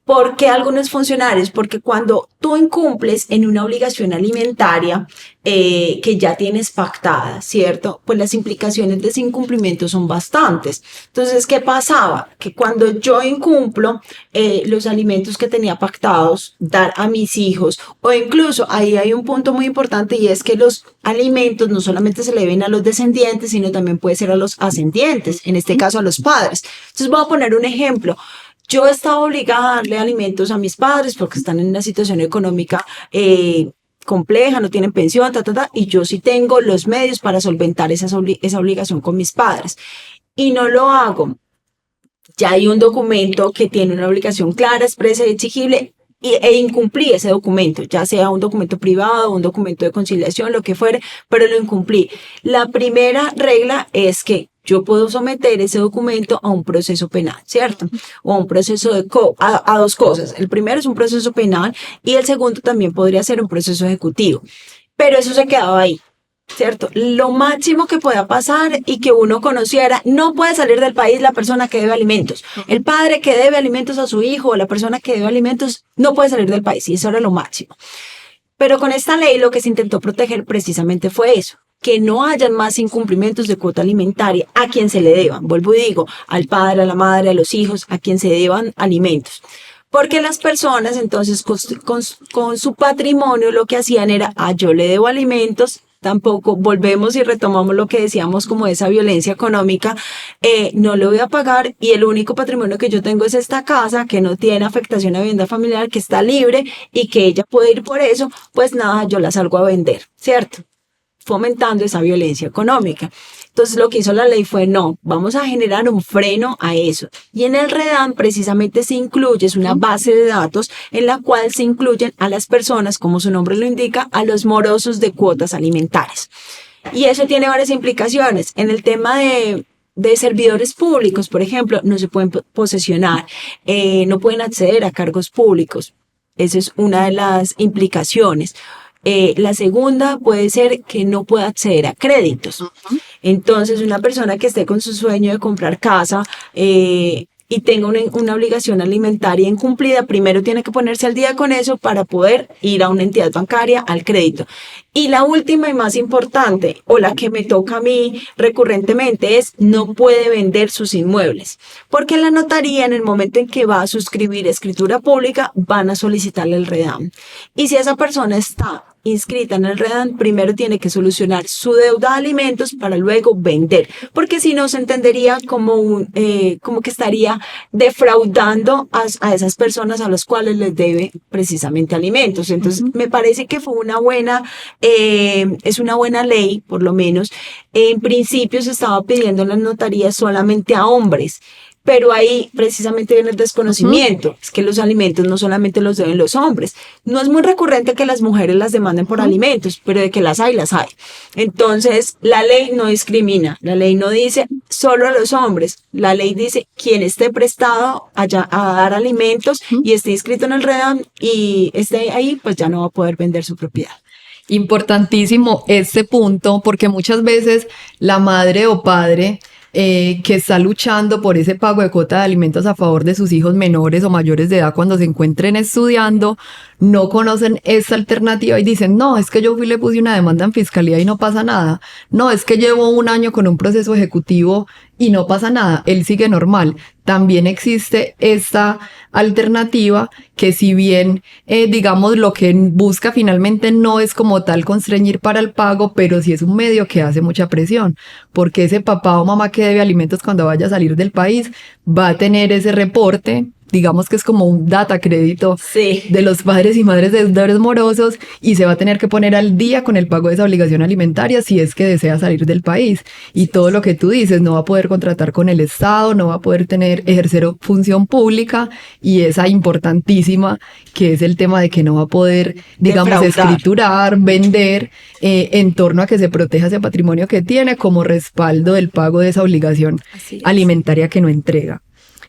B: ¿Por qué algunos funcionarios? Porque cuando tú incumples en una obligación alimentaria que ya tienes pactada, ¿cierto? Pues las implicaciones de ese incumplimiento son bastantes. Entonces, ¿qué pasaba? Que cuando yo incumplo los alimentos que tenía pactados, dar a mis hijos, o incluso ahí hay un punto muy importante y es que los alimentos no solamente se le deben a los descendientes, sino también puede ser a los ascendientes, en este caso a los padres. Entonces, voy a poner un ejemplo. Yo estaba obligada a darle alimentos a mis padres porque están en una situación económica compleja, no tienen pensión, y yo sí tengo los medios para solventar esa obligación con mis padres. Y no lo hago. Ya hay un documento que tiene una obligación clara, expresa y exigible, e incumplí ese documento, ya sea un documento privado, un documento de conciliación, lo que fuere, pero lo incumplí. La primera regla es que yo puedo someter ese documento a un proceso penal, ¿cierto? O a un proceso a 2 cosas. El primero es un proceso penal y el segundo también podría ser un proceso ejecutivo. Pero eso se quedaba ahí, ¿cierto? Lo máximo que pueda pasar y que uno conociera, no puede salir del país la persona que debe alimentos. El padre que debe alimentos a su hijo o la persona que debe alimentos no puede salir del país y eso era lo máximo. Pero con esta ley lo que se intentó proteger precisamente fue eso, que no hayan más incumplimientos de cuota alimentaria a quien se le deban. Vuelvo y digo, al padre, a la madre, a los hijos, a quien se deban alimentos. Porque las personas entonces con su patrimonio lo que hacían era, yo le debo alimentos, tampoco volvemos y retomamos lo que decíamos como esa violencia económica, no le voy a pagar y el único patrimonio que yo tengo es esta casa que no tiene afectación a vivienda familiar, que está libre y que ella puede ir por eso, pues nada, yo la salgo a vender, ¿cierto? Fomentando esa violencia económica. Entonces lo que hizo la ley fue, no, vamos a generar un freno a eso. Y en el REDAM precisamente se incluye, es una base de datos en la cual se incluyen a las personas, como su nombre lo indica, a los morosos de cuotas alimentarias. Y eso tiene varias implicaciones. En el tema de servidores públicos, por ejemplo, no se pueden posesionar, no pueden acceder a cargos públicos. Esa es una de las implicaciones. La segunda puede ser que no pueda acceder a créditos. Entonces, una persona que esté con su sueño de comprar casa y tenga una obligación alimentaria incumplida, primero tiene que ponerse al día con eso para poder ir a una entidad bancaria al crédito. Y la última y más importante, o la que me toca a mí recurrentemente, es no puede vender sus inmuebles. Porque la notaría, en el momento en que va a suscribir escritura pública, van a solicitarle el REDAM. Y si esa persona está inscrita en el REDAM, primero tiene que solucionar su deuda de alimentos para luego vender, porque si no se entendería como que estaría defraudando a esas personas a las cuales les debe precisamente alimentos. Entonces, me parece que fue es una buena ley, por lo menos. En principio se estaba pidiendo en las notarías solamente a hombres. Pero ahí precisamente viene el desconocimiento. Es que los alimentos no solamente los deben los hombres. No es muy recurrente que las mujeres las demanden por alimentos, pero de que las hay, las hay. Entonces, la ley no discrimina. La ley no dice solo a los hombres. La ley dice quien esté prestado a dar alimentos y esté inscrito en el REDAM y esté ahí, pues ya no va a poder vender su propiedad.
A: Importantísimo este punto, porque muchas veces la madre o padre que está luchando por ese pago de cuota de alimentos a favor de sus hijos menores o mayores de edad cuando se encuentren estudiando, no conocen esta alternativa y dicen, no, es que yo fui y le puse una demanda en fiscalía y no pasa nada. No, es que llevo un año con un proceso ejecutivo y no pasa nada, él sigue normal. También existe esta alternativa que si bien, digamos, lo que busca finalmente no es como tal constreñir para el pago, pero sí es un medio que hace mucha presión, porque ese papá o mamá que debe alimentos cuando vaya a salir del país va a tener ese reporte, digamos que es como un data crédito de los padres y madres deudores morosos y se va a tener que poner al día con el pago de esa obligación alimentaria si es que desea salir del país. Y todo lo que tú dices, no va a poder contratar con el Estado, no va a poder ejercer función pública y esa importantísima que es el tema de que no va a poder, digamos, escriturar, vender en torno a que se proteja ese patrimonio que tiene como respaldo del pago de esa obligación alimentaria que no entrega.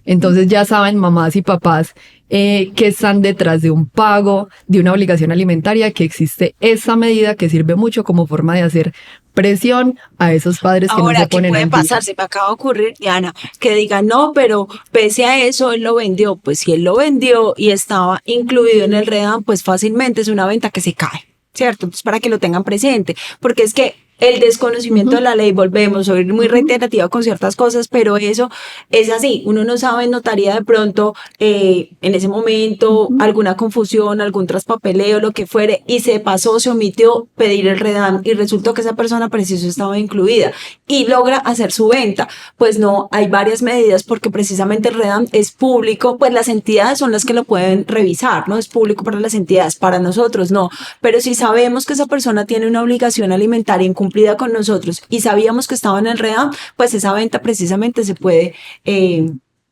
A: Entonces ya saben, mamás y papás, que están detrás de un pago, de una obligación alimentaria, que existe esa medida que sirve mucho como forma de hacer presión a esos padres que no se ponen
B: ¿qué puede pasar? Se me acaba de ocurrir, Diana, que digan, no, pero pese a eso, él lo vendió. Pues si él lo vendió y estaba incluido en el REDAM, pues fácilmente es una venta que se cae, ¿cierto? Entonces, para que lo tengan presente, porque es que el desconocimiento de la ley, volvemos, soy muy reiterativa con ciertas cosas, pero eso es así, uno no sabe en notaría de pronto, en ese momento, alguna confusión, algún traspapeleo, lo que fuere, y se pasó, se omitió pedir el REDAM, y resultó que esa persona preciso estaba incluida, y logra hacer su venta. Pues no, hay varias medidas, porque precisamente el REDAM es público, pues las entidades son las que lo pueden revisar, ¿no? Es público para las entidades, para nosotros no, pero si sabemos que esa persona tiene una obligación alimentaria cumplida con nosotros y sabíamos que estaba en el REDAM, pues esa venta precisamente se puede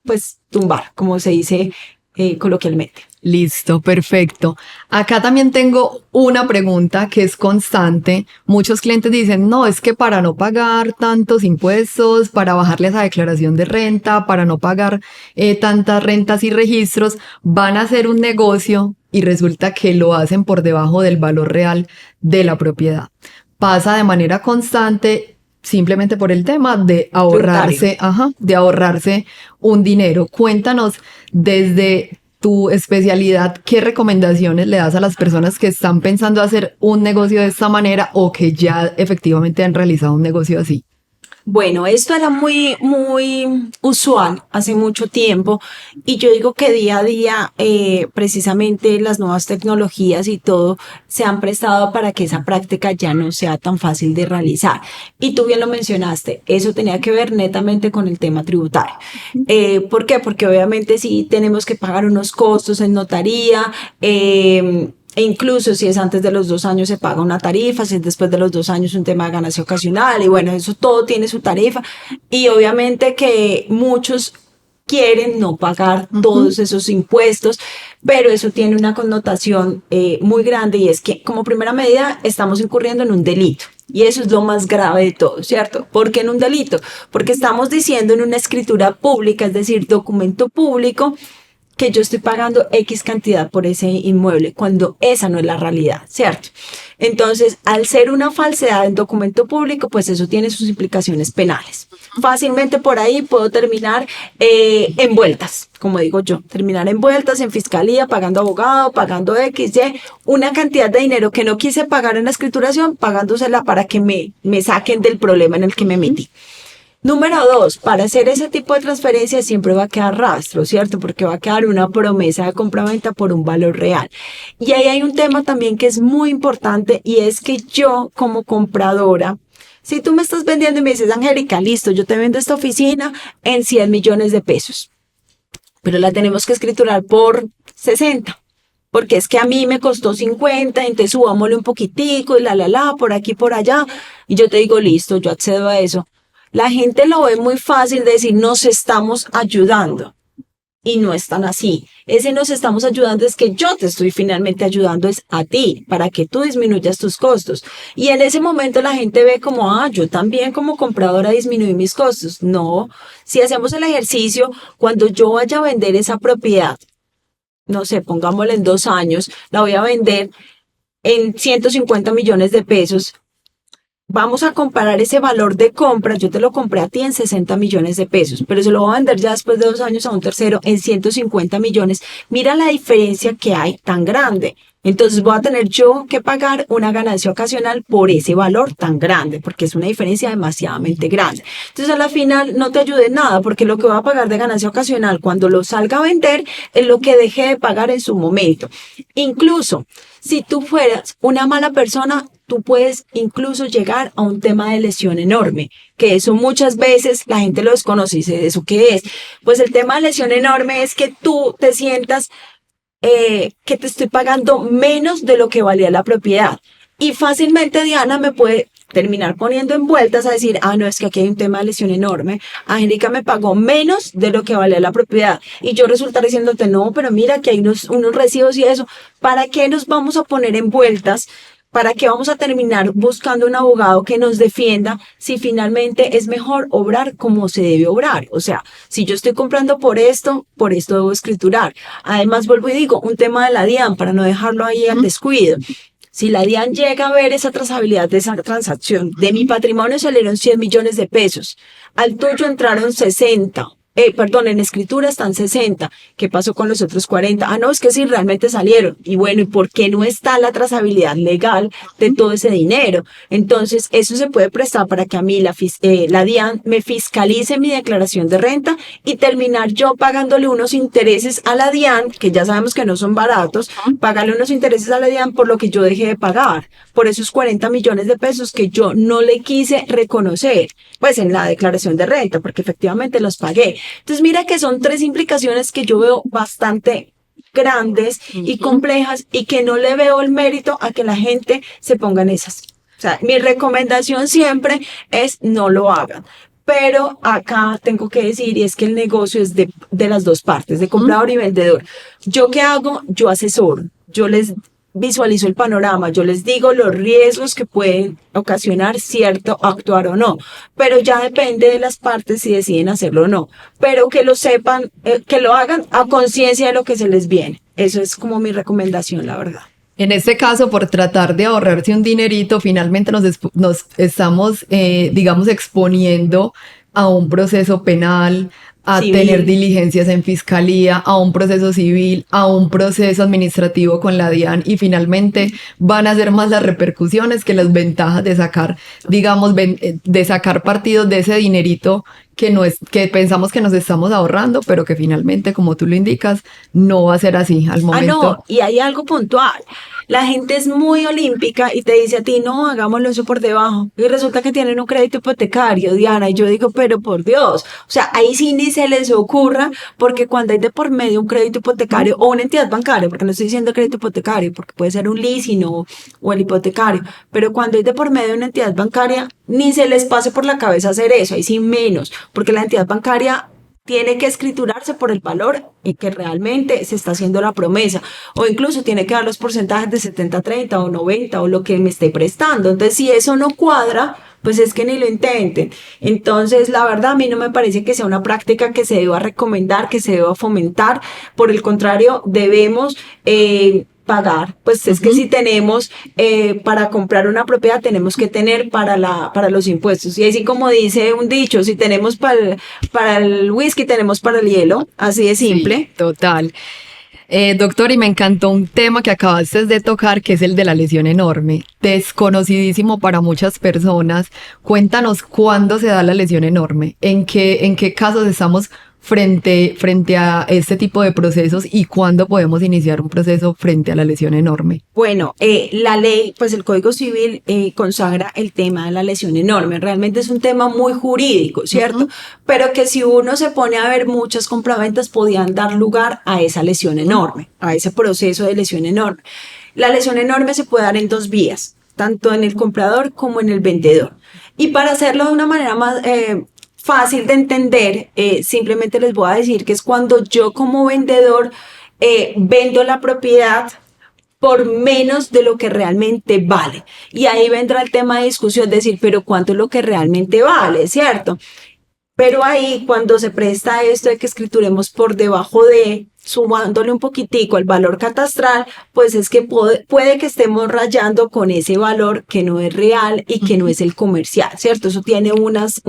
B: pues tumbar, como se dice coloquialmente.
A: Listo, perfecto. Acá también tengo una pregunta que es constante. Muchos clientes dicen, no, es que para no pagar tantos impuestos, para bajarle esa declaración de renta, para no pagar tantas rentas y registros, van a hacer un negocio y resulta que lo hacen por debajo del valor real de la propiedad. Pasa de manera constante simplemente por el tema de ahorrarse, de ahorrarse un dinero. Cuéntanos desde tu especialidad, ¿qué recomendaciones le das a las personas que están pensando hacer un negocio de esta manera o que ya efectivamente han realizado un negocio así?
B: Bueno, esto era muy, muy usual hace mucho tiempo y yo digo que día a día precisamente las nuevas tecnologías y todo se han prestado para que esa práctica ya no sea tan fácil de realizar. Y tú bien lo mencionaste, eso tenía que ver netamente con el tema tributario. ¿Por qué? Porque obviamente sí tenemos que pagar unos costos en notaría, e incluso si es antes de los 2 años se paga una tarifa, si es después de los 2 años un tema de ganancia ocasional y bueno, eso todo tiene su tarifa y obviamente que muchos quieren no pagar todos esos impuestos, pero eso tiene una connotación muy grande y es que como primera medida estamos incurriendo en un delito. Y eso es lo más grave de todo, ¿cierto? ¿Por qué en un delito? Porque estamos diciendo en una escritura pública, es decir, documento público, que yo estoy pagando X cantidad por ese inmueble, cuando esa no es la realidad, ¿cierto? Entonces, al ser una falsedad en documento público, pues eso tiene sus implicaciones penales. Fácilmente por ahí puedo terminar envueltas, como digo yo, terminar envueltas en fiscalía, pagando abogado, pagando X, Y, una cantidad de dinero que no quise pagar en la escrituración, pagándosela para que me saquen del problema en el que me metí. Número 2, para hacer ese tipo de transferencias siempre va a quedar rastro, ¿cierto? Porque va a quedar una promesa de compra-venta por un valor real. Y ahí hay un tema también que es muy importante y es que yo como compradora, si tú me estás vendiendo y me dices, Angélica, listo, yo te vendo esta oficina en 100 millones de pesos, pero la tenemos que escriturar por 60. Porque es que a mí me costó 50, entonces subámosle un poquitico y por aquí, por allá. Y yo te digo, listo, yo accedo a eso. La gente lo ve muy fácil de decir, nos estamos ayudando. Y no es tan así. Ese nos estamos ayudando es que yo te estoy finalmente ayudando es a ti, para que tú disminuyas tus costos. Y en ese momento la gente ve como, yo también como compradora disminuí mis costos. No, si hacemos el ejercicio, cuando yo vaya a vender esa propiedad, no sé, pongámosla en 2 años, la voy a vender en 150 millones de pesos. Vamos a comparar ese valor de compra, yo te lo compré a ti en 60 millones de pesos, pero se lo voy a vender ya después de 2 años a un tercero en 150 millones. Mira la diferencia que hay tan grande. Entonces voy a tener yo que pagar una ganancia ocasional por ese valor tan grande, porque es una diferencia demasiadamente grande. Entonces a la final no te ayude en nada, porque lo que voy a pagar de ganancia ocasional cuando lo salga a vender es lo que dejé de pagar en su momento. Incluso si tú fueras una mala persona, tú puedes incluso llegar a un tema de lesión enorme, que eso muchas veces la gente lo desconoce y dice, ¿eso qué es? Pues el tema de lesión enorme es que tú te sientas que te estoy pagando menos de lo que valía la propiedad. Y fácilmente Diana me puede terminar poniendo en vueltas a decir, no, es que aquí hay un tema de lesión enorme. Angélica me pagó menos de lo que valía la propiedad. Y yo resultar diciéndote, no, pero mira que hay unos recibos y eso. ¿Para qué nos vamos a poner en vueltas? ¿Para qué vamos a terminar buscando un abogado que nos defienda si finalmente es mejor obrar como se debe obrar? O sea, si yo estoy comprando por esto debo escriturar. Además, vuelvo y digo, un tema de la DIAN para no dejarlo ahí al descuido. Si la DIAN llega a ver esa trazabilidad de esa transacción, de mi patrimonio salieron 100 millones de pesos, al tuyo entraron 60. En escritura están 60. ¿Qué pasó con los otros 40? No, es que sí, realmente salieron. Y bueno, ¿y por qué no está la trazabilidad legal de todo ese dinero? Entonces, eso se puede prestar para que a mí la DIAN me fiscalice mi declaración de renta y terminar yo pagándole unos intereses a la DIAN, que ya sabemos que no son baratos, pagarle unos intereses a la DIAN por lo que yo dejé de pagar, por esos 40 millones de pesos que yo no le quise reconocer, pues en la declaración de renta, porque efectivamente los pagué. Entonces mira que son 3 implicaciones que yo veo bastante grandes y complejas y que no le veo el mérito a que la gente se ponga en esas. O sea, mi recomendación siempre es no lo hagan. Pero acá tengo que decir, y es que el negocio es de las dos partes, de comprador y vendedor. ¿Yo qué hago? Yo asesoro. Yo les visualizo el panorama, yo les digo los riesgos que pueden ocasionar cierto actuar o no, pero ya depende de las partes si deciden hacerlo o no, pero que lo sepan, que lo hagan a conciencia de lo que se les viene. Eso es como mi recomendación, la verdad.
A: En este caso, por tratar de ahorrarse un dinerito, finalmente nos estamos, digamos, exponiendo a un proceso penal, a
B: Civil.
A: tener diligencias en fiscalía, a un proceso civil, a un proceso administrativo con la DIAN, y finalmente van a ser más las repercusiones que las ventajas de sacar, digamos, de sacar partidos de ese dinerito que pensamos que nos estamos ahorrando, pero que finalmente, como tú lo indicas, no va a ser así al momento.
B: No, y hay algo puntual. La gente es muy olímpica y te dice a ti, no, hagámoslo eso por debajo. Y resulta que tienen un crédito hipotecario, Diana. Y yo digo, pero por Dios. O sea, ahí sí ni se les ocurra, porque cuando hay de por medio un crédito hipotecario o una entidad bancaria, porque no estoy diciendo crédito hipotecario, porque puede ser un leasing o el hipotecario, pero cuando hay de por medio una entidad bancaria, ni se les pase por la cabeza hacer eso, ahí sí menos, porque la entidad bancaria tiene que escriturarse por el valor y que realmente se está haciendo la promesa, o incluso tiene que dar los porcentajes de 70-30 o 90 o lo que me esté prestando. Entonces, si eso no cuadra, pues es que ni lo intenten. Entonces, la verdad, a mí no me parece que sea una práctica que se deba recomendar, que se deba fomentar. Por el contrario, debemos pagar, pues es que si tenemos para comprar una propiedad tenemos que tener para los impuestos, y así como dice un dicho, si tenemos para el whisky tenemos para el hielo, así de simple.
A: Sí, total. Doctor, y me encantó un tema que acabaste de tocar, que es el de la lesión enorme, desconocidísimo para muchas personas. Cuéntanos cuándo se da la lesión enorme, en qué casos estamos frente a este tipo de procesos y cuándo podemos iniciar un proceso frente a la lesión enorme.
B: Bueno, la ley, pues el Código Civil consagra el tema de la lesión enorme. Realmente es un tema muy jurídico, ¿cierto? Pero que si uno se pone a ver, muchas compraventas podían dar lugar a esa lesión enorme, a ese proceso de lesión enorme. La lesión enorme se puede dar en 2 vías, tanto en el comprador como en el vendedor. Y para hacerlo de una manera más fácil de entender, simplemente les voy a decir que es cuando yo como vendedor vendo la propiedad por menos de lo que realmente vale. Y ahí vendrá el tema de discusión, decir, pero ¿cuánto es lo que realmente vale? ¿Cierto? Pero ahí, cuando se presta esto de que escrituremos por debajo de, sumándole un poquitico el valor catastral, pues es que puede que estemos rayando con ese valor que no es real y que no es el comercial, ¿cierto? Eso tiene unos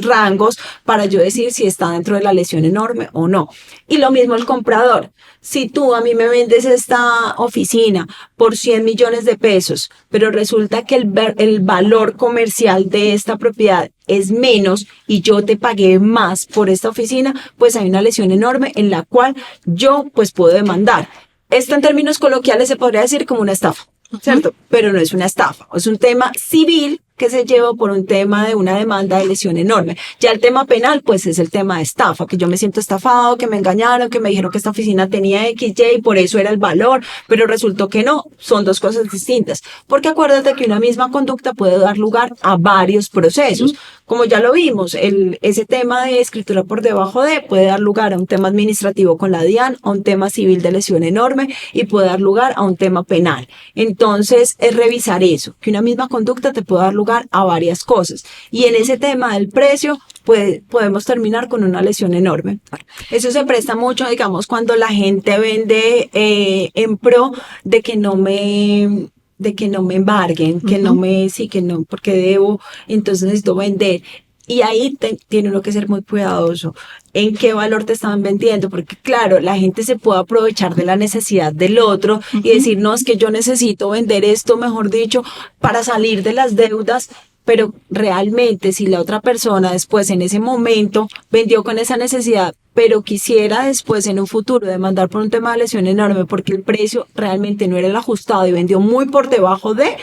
B: rangos para yo decir si está dentro de la lesión enorme o no. Y lo mismo el comprador. Si tú a mí me vendes esta oficina por 100 millones de pesos, pero resulta que el valor comercial de esta propiedad es menos y yo te pagué más por esta oficina, pues hay una lesión enorme en la cual yo pues puedo demandar. Esto en términos coloquiales se podría decir como una estafa, ¿cierto? Pero no es una estafa, es un tema civil que se lleva por un tema de una demanda de lesión enorme. Ya el tema penal, pues es el tema de estafa, que yo me siento estafado, que me engañaron, que me dijeron que esta oficina tenía XY y por eso era el valor, pero resultó que no, son dos cosas distintas. Porque acuérdate que una misma conducta puede dar lugar a varios procesos. Como ya lo vimos, ese tema de escritura por debajo de puede dar lugar a un tema administrativo con la DIAN, a un tema civil de lesión enorme y puede dar lugar a un tema penal. Entonces, es revisar eso, que una misma conducta te puede dar lugar a varias cosas. Y en ese tema del precio, podemos terminar con una lesión enorme. Eso se presta mucho, digamos, cuando la gente vende en pro de que no me embarguen, que no me, sí, que no, porque debo, entonces necesito vender. Y ahí tiene uno que ser muy cuidadoso en qué valor te estaban vendiendo, porque claro, la gente se puede aprovechar de la necesidad del otro y decir, no, es que yo necesito vender esto, mejor dicho, para salir de las deudas, pero realmente si la otra persona después en ese momento vendió con esa necesidad, pero quisiera después en un futuro demandar por un tema de lesión enorme porque el precio realmente no era el ajustado y vendió muy por debajo de,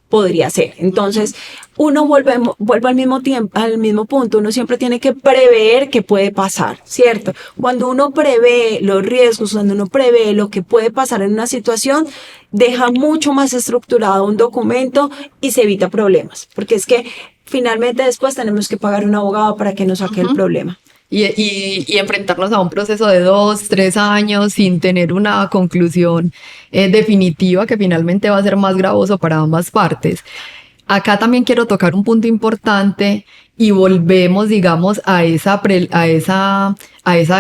B: podría ser. Entonces, uno vuelve al mismo tiempo, al mismo punto, uno siempre tiene que prever qué puede pasar, ¿cierto? Cuando uno prevé los riesgos, cuando uno prevé lo que puede pasar en una situación, deja mucho más estructurado un documento y se evita problemas, porque es que finalmente después tenemos que pagar un abogado para que nos saque el problema.
A: Y enfrentarnos a un proceso de 2, 3 años sin tener una conclusión definitiva que finalmente va a ser más gravoso para ambas partes. Acá también quiero tocar un punto importante y volvemos, digamos, a esa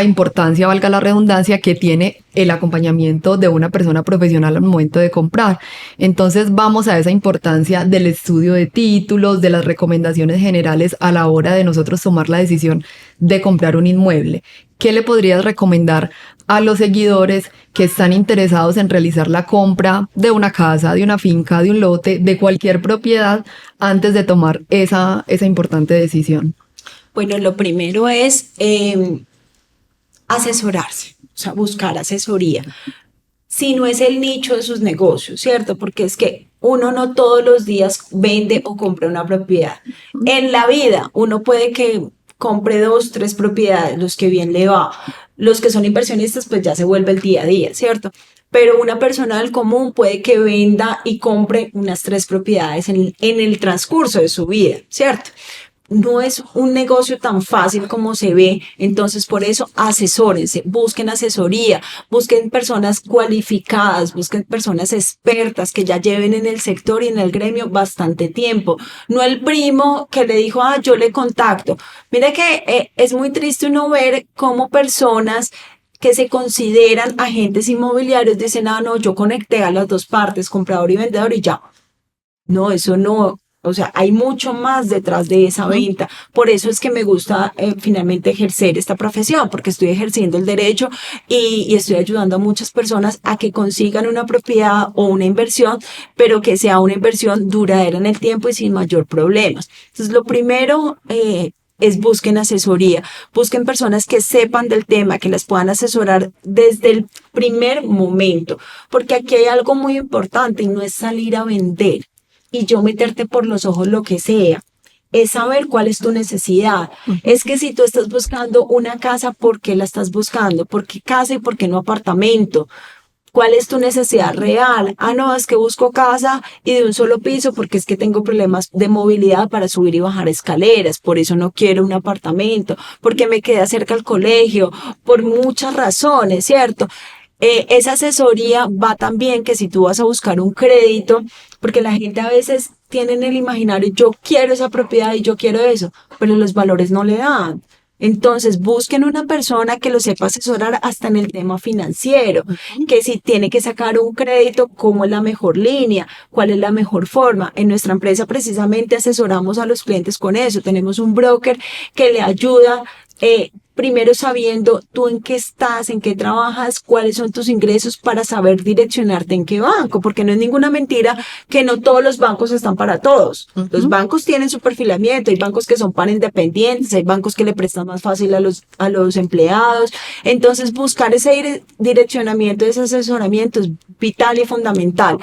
A: importancia, valga la redundancia, que tiene el acompañamiento de una persona profesional al momento de comprar. Entonces vamos a esa importancia del estudio de títulos, de las recomendaciones generales a la hora de nosotros tomar la decisión de comprar un inmueble. ¿Qué le podrías recomendar a los seguidores que están interesados en realizar la compra de una casa, de una finca, de un lote, de cualquier propiedad antes de tomar esa importante decisión?
B: Bueno, lo primero es asesorarse, o sea, buscar asesoría. Si no es el nicho de sus negocios, ¿cierto? Porque es que uno no todos los días vende o compra una propiedad. En la vida, uno puede que compre 2, 3 propiedades, los que bien le va. Los que son inversionistas, pues ya se vuelve el día a día, ¿cierto? Pero una persona del común puede que venda y compre unas 3 propiedades en el transcurso de su vida, ¿cierto? No es un negocio tan fácil como se ve, entonces por eso asesórense, busquen asesoría, busquen personas cualificadas, busquen personas expertas que ya lleven en el sector y en el gremio bastante tiempo, no el primo que le dijo, yo le contacto. Mira que es muy triste uno ver cómo personas que se consideran agentes inmobiliarios dicen, no, yo conecté a las dos partes, comprador y vendedor y ya. No, eso no. O sea, hay mucho más detrás de esa venta. Por eso es que me gusta finalmente ejercer esta profesión, porque estoy ejerciendo el derecho y estoy ayudando a muchas personas a que consigan una propiedad o una inversión, pero que sea una inversión duradera en el tiempo y sin mayor problemas. Entonces, lo primero es busquen asesoría, busquen personas que sepan del tema, que las puedan asesorar desde el primer momento, porque aquí hay algo muy importante y no es salir a vender y yo meterte por los ojos lo que sea, es saber cuál es tu necesidad. Es que si tú estás buscando una casa, ¿por qué la estás buscando? ¿Por qué casa y por qué no apartamento? ¿Cuál es tu necesidad real? Ah, no, es que busco casa y de un solo piso porque es que tengo problemas de movilidad para subir y bajar escaleras, por eso no quiero un apartamento, porque me queda cerca al colegio, por muchas razones, ¿cierto? Esa asesoría va también que si tú vas a buscar un crédito, porque la gente a veces tiene en el imaginario, yo quiero esa propiedad y yo quiero eso, pero los valores no le dan. Entonces, busquen una persona que lo sepa asesorar hasta en el tema financiero, que si tiene que sacar un crédito, cómo es la mejor línea, cuál es la mejor forma. En nuestra empresa precisamente asesoramos a los clientes con eso. Tenemos un broker que le ayuda, primero sabiendo tú en qué estás, en qué trabajas, cuáles son tus ingresos para saber direccionarte en qué banco, porque no es ninguna mentira que no todos los bancos están para todos. Los bancos tienen su perfilamiento, hay bancos que son para independientes, hay bancos que le prestan más fácil a los empleados. Entonces, buscar ese direccionamiento, ese asesoramiento es vital y fundamental.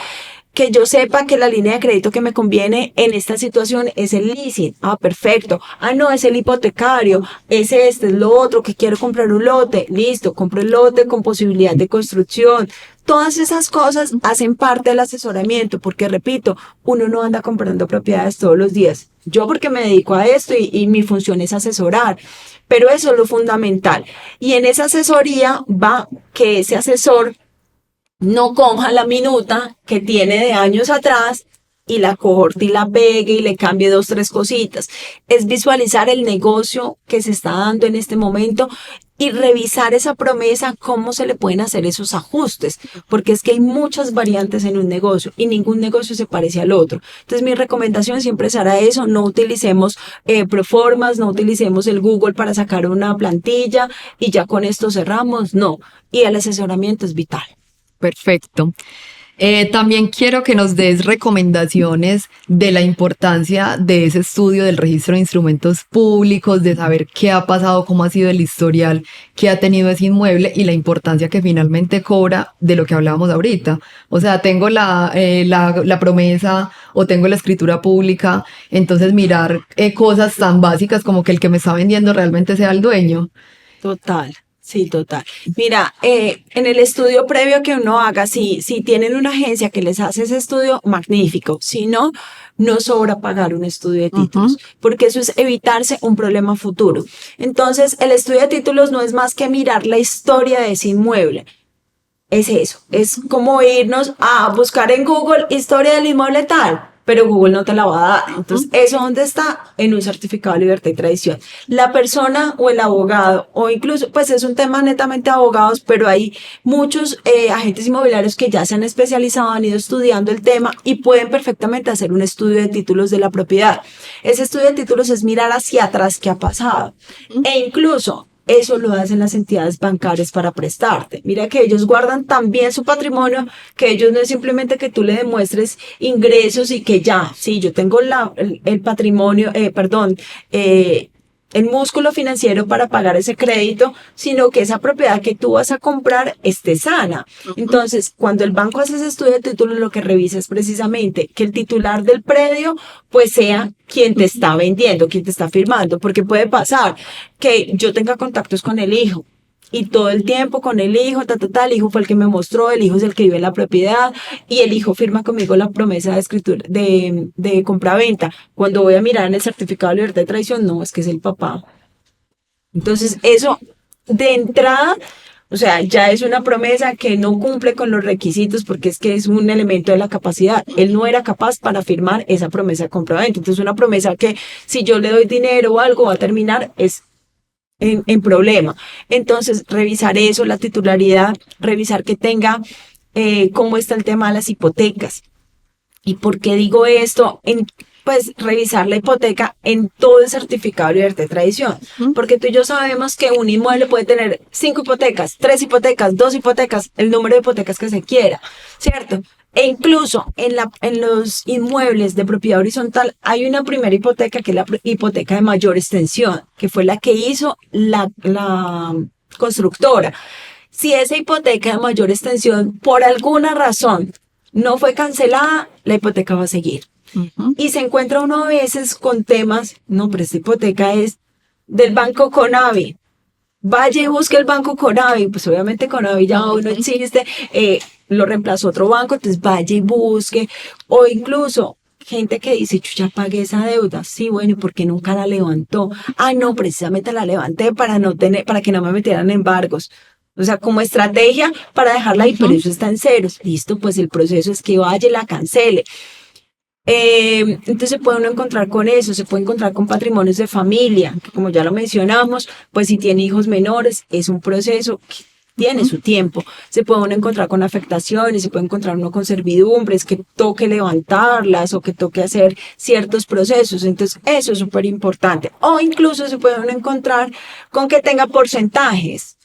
B: Que yo sepa que la línea de crédito que me conviene en esta situación es el leasing. Ah, perfecto. Ah, no, es el hipotecario. Es este, es lo otro, que quiero comprar un lote. Listo, compro el lote con posibilidad de construcción. Todas esas cosas hacen parte del asesoramiento, porque repito, uno no anda comprando propiedades todos los días. Yo porque me dedico a esto y mi función es asesorar. Pero eso es lo fundamental. Y en esa asesoría va que ese asesor no coja la minuta que tiene de años atrás y la corte y la pegue y le cambie 2, 3 cositas. Es visualizar el negocio que se está dando en este momento y revisar esa promesa, cómo se le pueden hacer esos ajustes, porque es que hay muchas variantes en un negocio y ningún negocio se parece al otro. Entonces mi recomendación siempre será eso, no utilicemos proformas, no utilicemos el Google para sacar una plantilla y ya con esto cerramos, no. Y el asesoramiento es vital.
A: Perfecto. También quiero que nos des recomendaciones de la importancia de ese estudio del registro de instrumentos públicos, de saber qué ha pasado, cómo ha sido el historial que ha tenido ese inmueble y la importancia que finalmente cobra de lo que hablábamos ahorita. O sea, tengo la promesa o tengo la escritura pública, entonces mirar cosas tan básicas como que el que me está vendiendo realmente sea el dueño.
B: Total. Sí, total. Mira, en el estudio previo que uno haga, si tienen una agencia que les hace ese estudio, magnífico. Si no, no sobra pagar un estudio de títulos, porque eso es evitarse un problema futuro. Entonces, el estudio de títulos no es más que mirar la historia de ese inmueble. Es eso, es como irnos a buscar en Google historia del inmueble tal, pero Google no te la va a dar. Entonces, ¿eso dónde está? En un certificado de libertad y tradición. La persona o el abogado, o incluso, pues es un tema netamente de abogados, pero hay muchos agentes inmobiliarios que ya se han especializado, han ido estudiando el tema y pueden perfectamente hacer un estudio de títulos de la propiedad. Ese estudio de títulos es mirar hacia atrás qué ha pasado. E incluso, eso lo hacen las entidades bancarias para prestarte. Mira que ellos guardan también su patrimonio, que ellos no es simplemente que tú le demuestres ingresos y que ya, sí, yo tengo el patrimonio, el músculo financiero para pagar ese crédito, sino que esa propiedad que tú vas a comprar esté sana. Entonces, cuando el banco hace ese estudio de títulos, lo que revisa es precisamente que el titular del predio, pues sea quien te está vendiendo, quien te está firmando, porque puede pasar que yo tenga contactos con el hijo y todo el tiempo con el hijo, el hijo fue el que me mostró, el hijo es el que vive en la propiedad y el hijo firma conmigo la promesa de escritura de compraventa. Cuando voy a mirar en el certificado de libertad de tradición, no, es que es el papá. Entonces, eso de entrada, o sea, ya es una promesa que no cumple con los requisitos porque es que es un elemento de la capacidad. Él no era capaz para firmar esa promesa de compraventa. Entonces, una promesa que si yo le doy dinero o algo va a terminar es en problema. Entonces, revisar eso, la titularidad, revisar que tenga cómo está el tema de las hipotecas. ¿Y por qué digo esto? Pues revisar la hipoteca en todo el certificado de libertad de tradición. Porque tú y yo sabemos que un inmueble puede tener 5 hipotecas, 3 hipotecas, 2 hipotecas, el número de hipotecas que se quiera, ¿cierto? E incluso en los inmuebles de propiedad horizontal hay una primera hipoteca que es la hipoteca de mayor extensión, que fue la que hizo la constructora. Si esa hipoteca de mayor extensión por alguna razón no fue cancelada, la hipoteca va a seguir. Y se encuentra uno a veces con temas, no, pero esta hipoteca es del banco Conavi. Vaya y busque el banco Conavi, pues obviamente Conavi ya hoy no existe, lo reemplazó otro banco, entonces vaya y busque, o incluso gente que dice, yo ya pagué esa deuda, sí, bueno, ¿y por qué nunca la levantó? Ah, no, precisamente la levanté para que no me metieran embargos. O sea, como estrategia para dejarla ahí, pero eso está en ceros. Listo, pues el proceso es que vaya y la cancele. Entonces se puede uno encontrar con eso, se puede encontrar con patrimonios de familia, que como ya lo mencionamos, pues si tiene hijos menores, es un proceso que tiene su tiempo. Se puede uno encontrar con afectaciones, se puede encontrar uno con servidumbres, que toque levantarlas o que toque hacer ciertos procesos. Entonces eso es súper importante. O incluso se puede uno encontrar con que tenga porcentajes.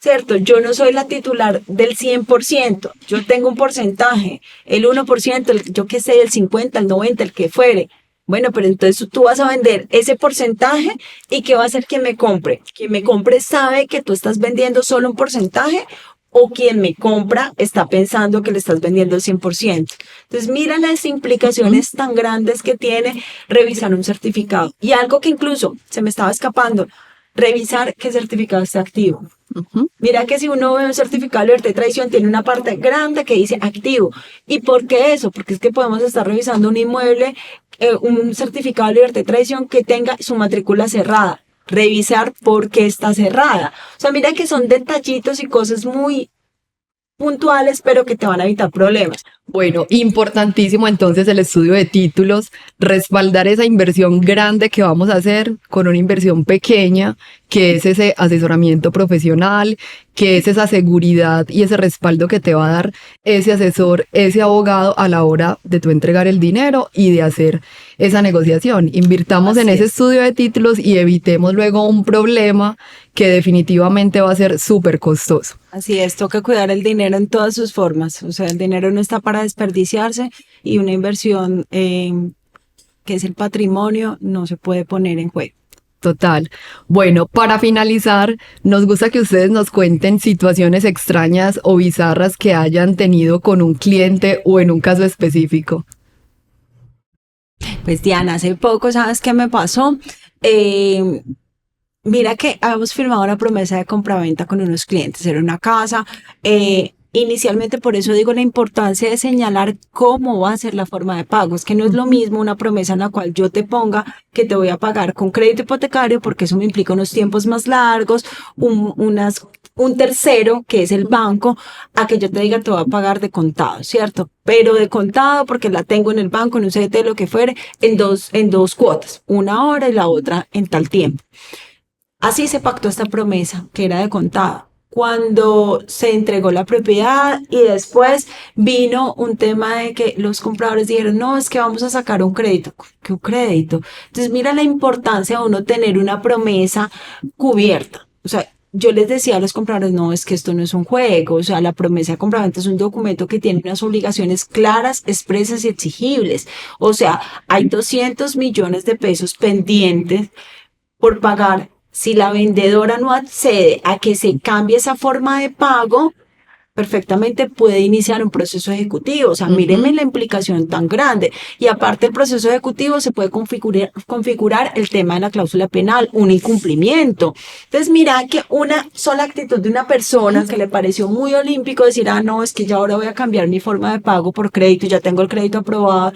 B: ¿Cierto? Yo no soy la titular del 100%, yo tengo un porcentaje, el 1%, yo qué sé, el 50, el 90, el que fuere. Bueno, pero entonces tú vas a vender ese porcentaje y ¿qué va a hacer quien me compre? Quien me compre sabe que tú estás vendiendo solo un porcentaje o quien me compra está pensando que le estás vendiendo el 100%. Entonces mira las implicaciones tan grandes que tiene revisar un certificado. Y algo que incluso se me estaba escapando, revisar qué certificado está activo. Mira que si uno ve un certificado de libertad y traición, tiene una parte grande que dice activo. ¿Y por qué eso? Porque es que podemos estar revisando un inmueble, un certificado de libertad y traición que tenga su matrícula cerrada. Revisar por qué está cerrada. O sea, mira que son detallitos y cosas muy puntuales, pero que te van a evitar problemas.
A: Bueno, importantísimo entonces el estudio de títulos, respaldar esa inversión grande que vamos a hacer con una inversión pequeña, que es ese asesoramiento profesional, que es esa seguridad y ese respaldo que te va a dar ese asesor, ese abogado a la hora de tú entregar el dinero y de hacer esa negociación. Invirtamos en ese estudio de títulos y evitemos luego un problema que definitivamente va a ser súper costoso.
B: Así es, toca cuidar el dinero en todas sus formas. O sea, el dinero no está para desperdiciarse y una inversión que es el patrimonio no se puede poner en juego.
A: Total. Bueno, para finalizar, nos gusta que ustedes nos cuenten situaciones extrañas o bizarras que hayan tenido con un cliente o en un caso específico.
B: Pues Diana, hace poco, ¿sabes qué me pasó? Mira que habíamos firmado una promesa de compraventa con unos clientes, era una casa. Inicialmente, por eso digo la importancia de señalar cómo va a ser la forma de pago. Es que no es lo mismo una promesa en la cual yo te ponga que te voy a pagar con crédito hipotecario, porque eso me implica unos tiempos más largos, un tercero, que es el banco, a que yo te diga te voy a pagar de contado, ¿cierto? Pero de contado porque la tengo en el banco, en un CDT, lo que fuere, en dos cuotas, una hora y la otra en tal tiempo. Así se pactó esta promesa, que era de contado. Cuando se entregó la propiedad y después vino un tema de que los compradores dijeron, no, es que vamos a sacar un crédito. ¿Qué un crédito? Entonces mira la importancia de uno tener una promesa cubierta. O sea, yo les decía a los compradores, no, es que esto no es un juego. O sea, la promesa de compraventa es un documento que tiene unas obligaciones claras, expresas y exigibles. O sea, hay 200 millones de pesos pendientes por pagar. Si la vendedora no accede a que se cambie esa forma de pago, perfectamente puede iniciar un proceso ejecutivo. O sea, mírenme la implicación tan grande. Y aparte del proceso ejecutivo se puede configurar el tema de la cláusula penal, un incumplimiento. Entonces, mira que una sola actitud de una persona que le pareció muy olímpico decir, ah, no, es que ya ahora voy a cambiar mi forma de pago por crédito, ya tengo el crédito aprobado.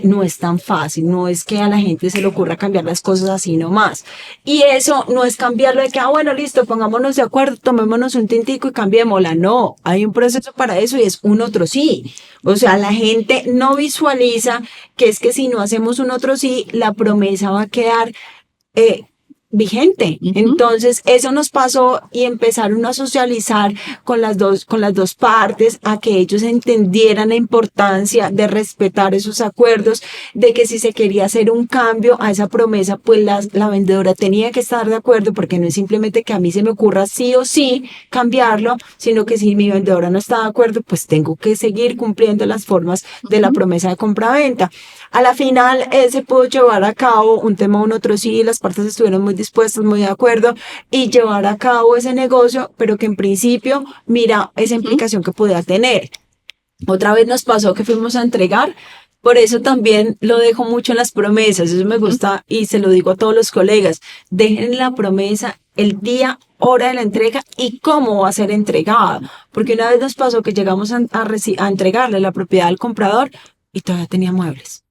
B: No es tan fácil, no es que a la gente se le ocurra cambiar las cosas así nomás. Y eso no es cambiarlo de que, bueno, listo, pongámonos de acuerdo, tomémonos un tintico y cambiémosla. No, hay un proceso para eso y es un otro sí. O sea, la gente no visualiza que es que si no hacemos un otro sí, la promesa va a quedar vigente. Entonces, eso nos pasó y empezaron a socializar con las dos partes, a que ellos entendieran la importancia de respetar esos acuerdos, de que si se quería hacer un cambio a esa promesa, pues la vendedora tenía que estar de acuerdo, porque no es simplemente que a mí se me ocurra sí o sí cambiarlo, sino que si mi vendedora no está de acuerdo, pues tengo que seguir cumpliendo las formas de la promesa de compraventa. A la final, se pudo llevar a cabo un tema, un otro sí, las partes estuvieron muy dispuestas, muy de acuerdo, y llevar a cabo ese negocio, pero que en principio, mira esa implicación que podía tener. Otra vez nos pasó que fuimos a entregar, por eso también lo dejo mucho en las promesas, eso me gusta y se lo digo a todos los colegas, dejen la promesa el día hora de la entrega y cómo va a ser entregada. Porque una vez nos pasó que llegamos a entregarle la propiedad al comprador y todavía tenía muebles.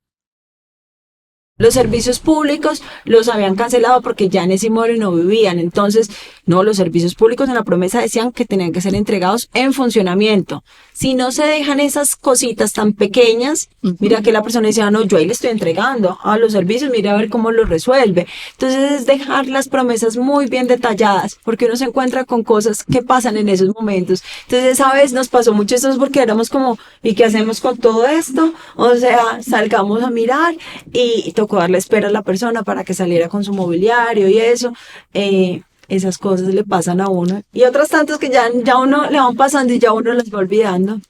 B: Los servicios públicos los habían cancelado porque ya en ese inmueble no vivían. Entonces, no, los servicios públicos en la promesa decían que tenían que ser entregados en funcionamiento. Si no se dejan esas cositas tan pequeñas, mira que la persona decía, no, yo ahí le estoy entregando a los servicios, mira a ver cómo lo resuelve. Entonces, es dejar las promesas muy bien detalladas, porque uno se encuentra con cosas que pasan en esos momentos. Entonces, esa vez nos pasó mucho esto porque éramos como, ¿y qué hacemos con todo esto? O sea, salgamos a mirar y tocó darle espera a la persona para que saliera con su mobiliario y eso. Esas cosas le pasan a uno. Y otras tantas que ya uno le van pasando y ya uno las va olvidando.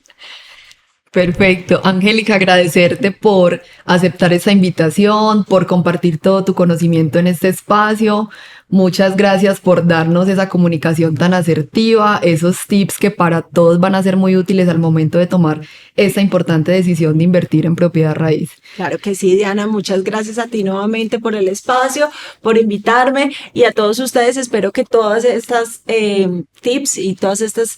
A: Perfecto. Angélica, agradecerte por aceptar esta invitación, por compartir todo tu conocimiento en este espacio. Muchas gracias por darnos esa comunicación tan asertiva, esos tips que para todos van a ser muy útiles al momento de tomar esta importante decisión de invertir en propiedad raíz.
B: Claro que sí, Diana, muchas gracias a ti nuevamente por el espacio, por invitarme y a todos ustedes. Espero que todas estas tips y todas estas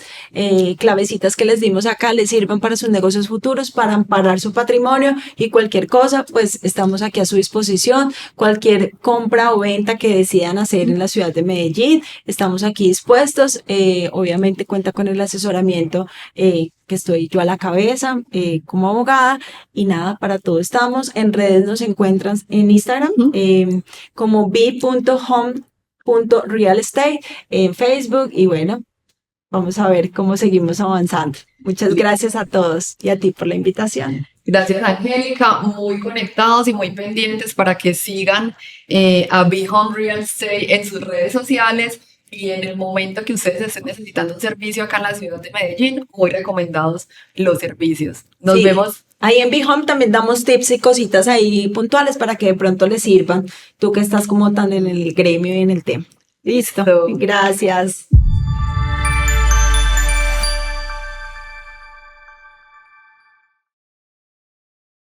B: clavecitas que les dimos acá les sirvan para sus negocios futuros, para amparar su patrimonio y cualquier cosa, pues estamos aquí a su disposición. Cualquier compra o venta que decidan hacer en la ciudad de Medellín, estamos aquí dispuestos. Obviamente cuenta con el asesoramiento que estoy yo a la cabeza como abogada y nada, para todo estamos. En redes nos encuentran en Instagram como b.home.realestate, en Facebook y bueno, vamos a ver cómo seguimos avanzando. Muchas gracias a todos y a ti por la invitación.
A: Gracias, Angélica. Muy conectados y muy pendientes para que sigan a Be Home Real Estate en sus redes sociales y en el momento que ustedes estén necesitando un servicio acá en la ciudad de Medellín, muy recomendados los servicios. Nos vemos.
B: Ahí en Be Home también damos tips y cositas ahí puntuales para que de pronto les sirvan. Tú que estás como tan en el gremio y en el tema. Listo. Gracias.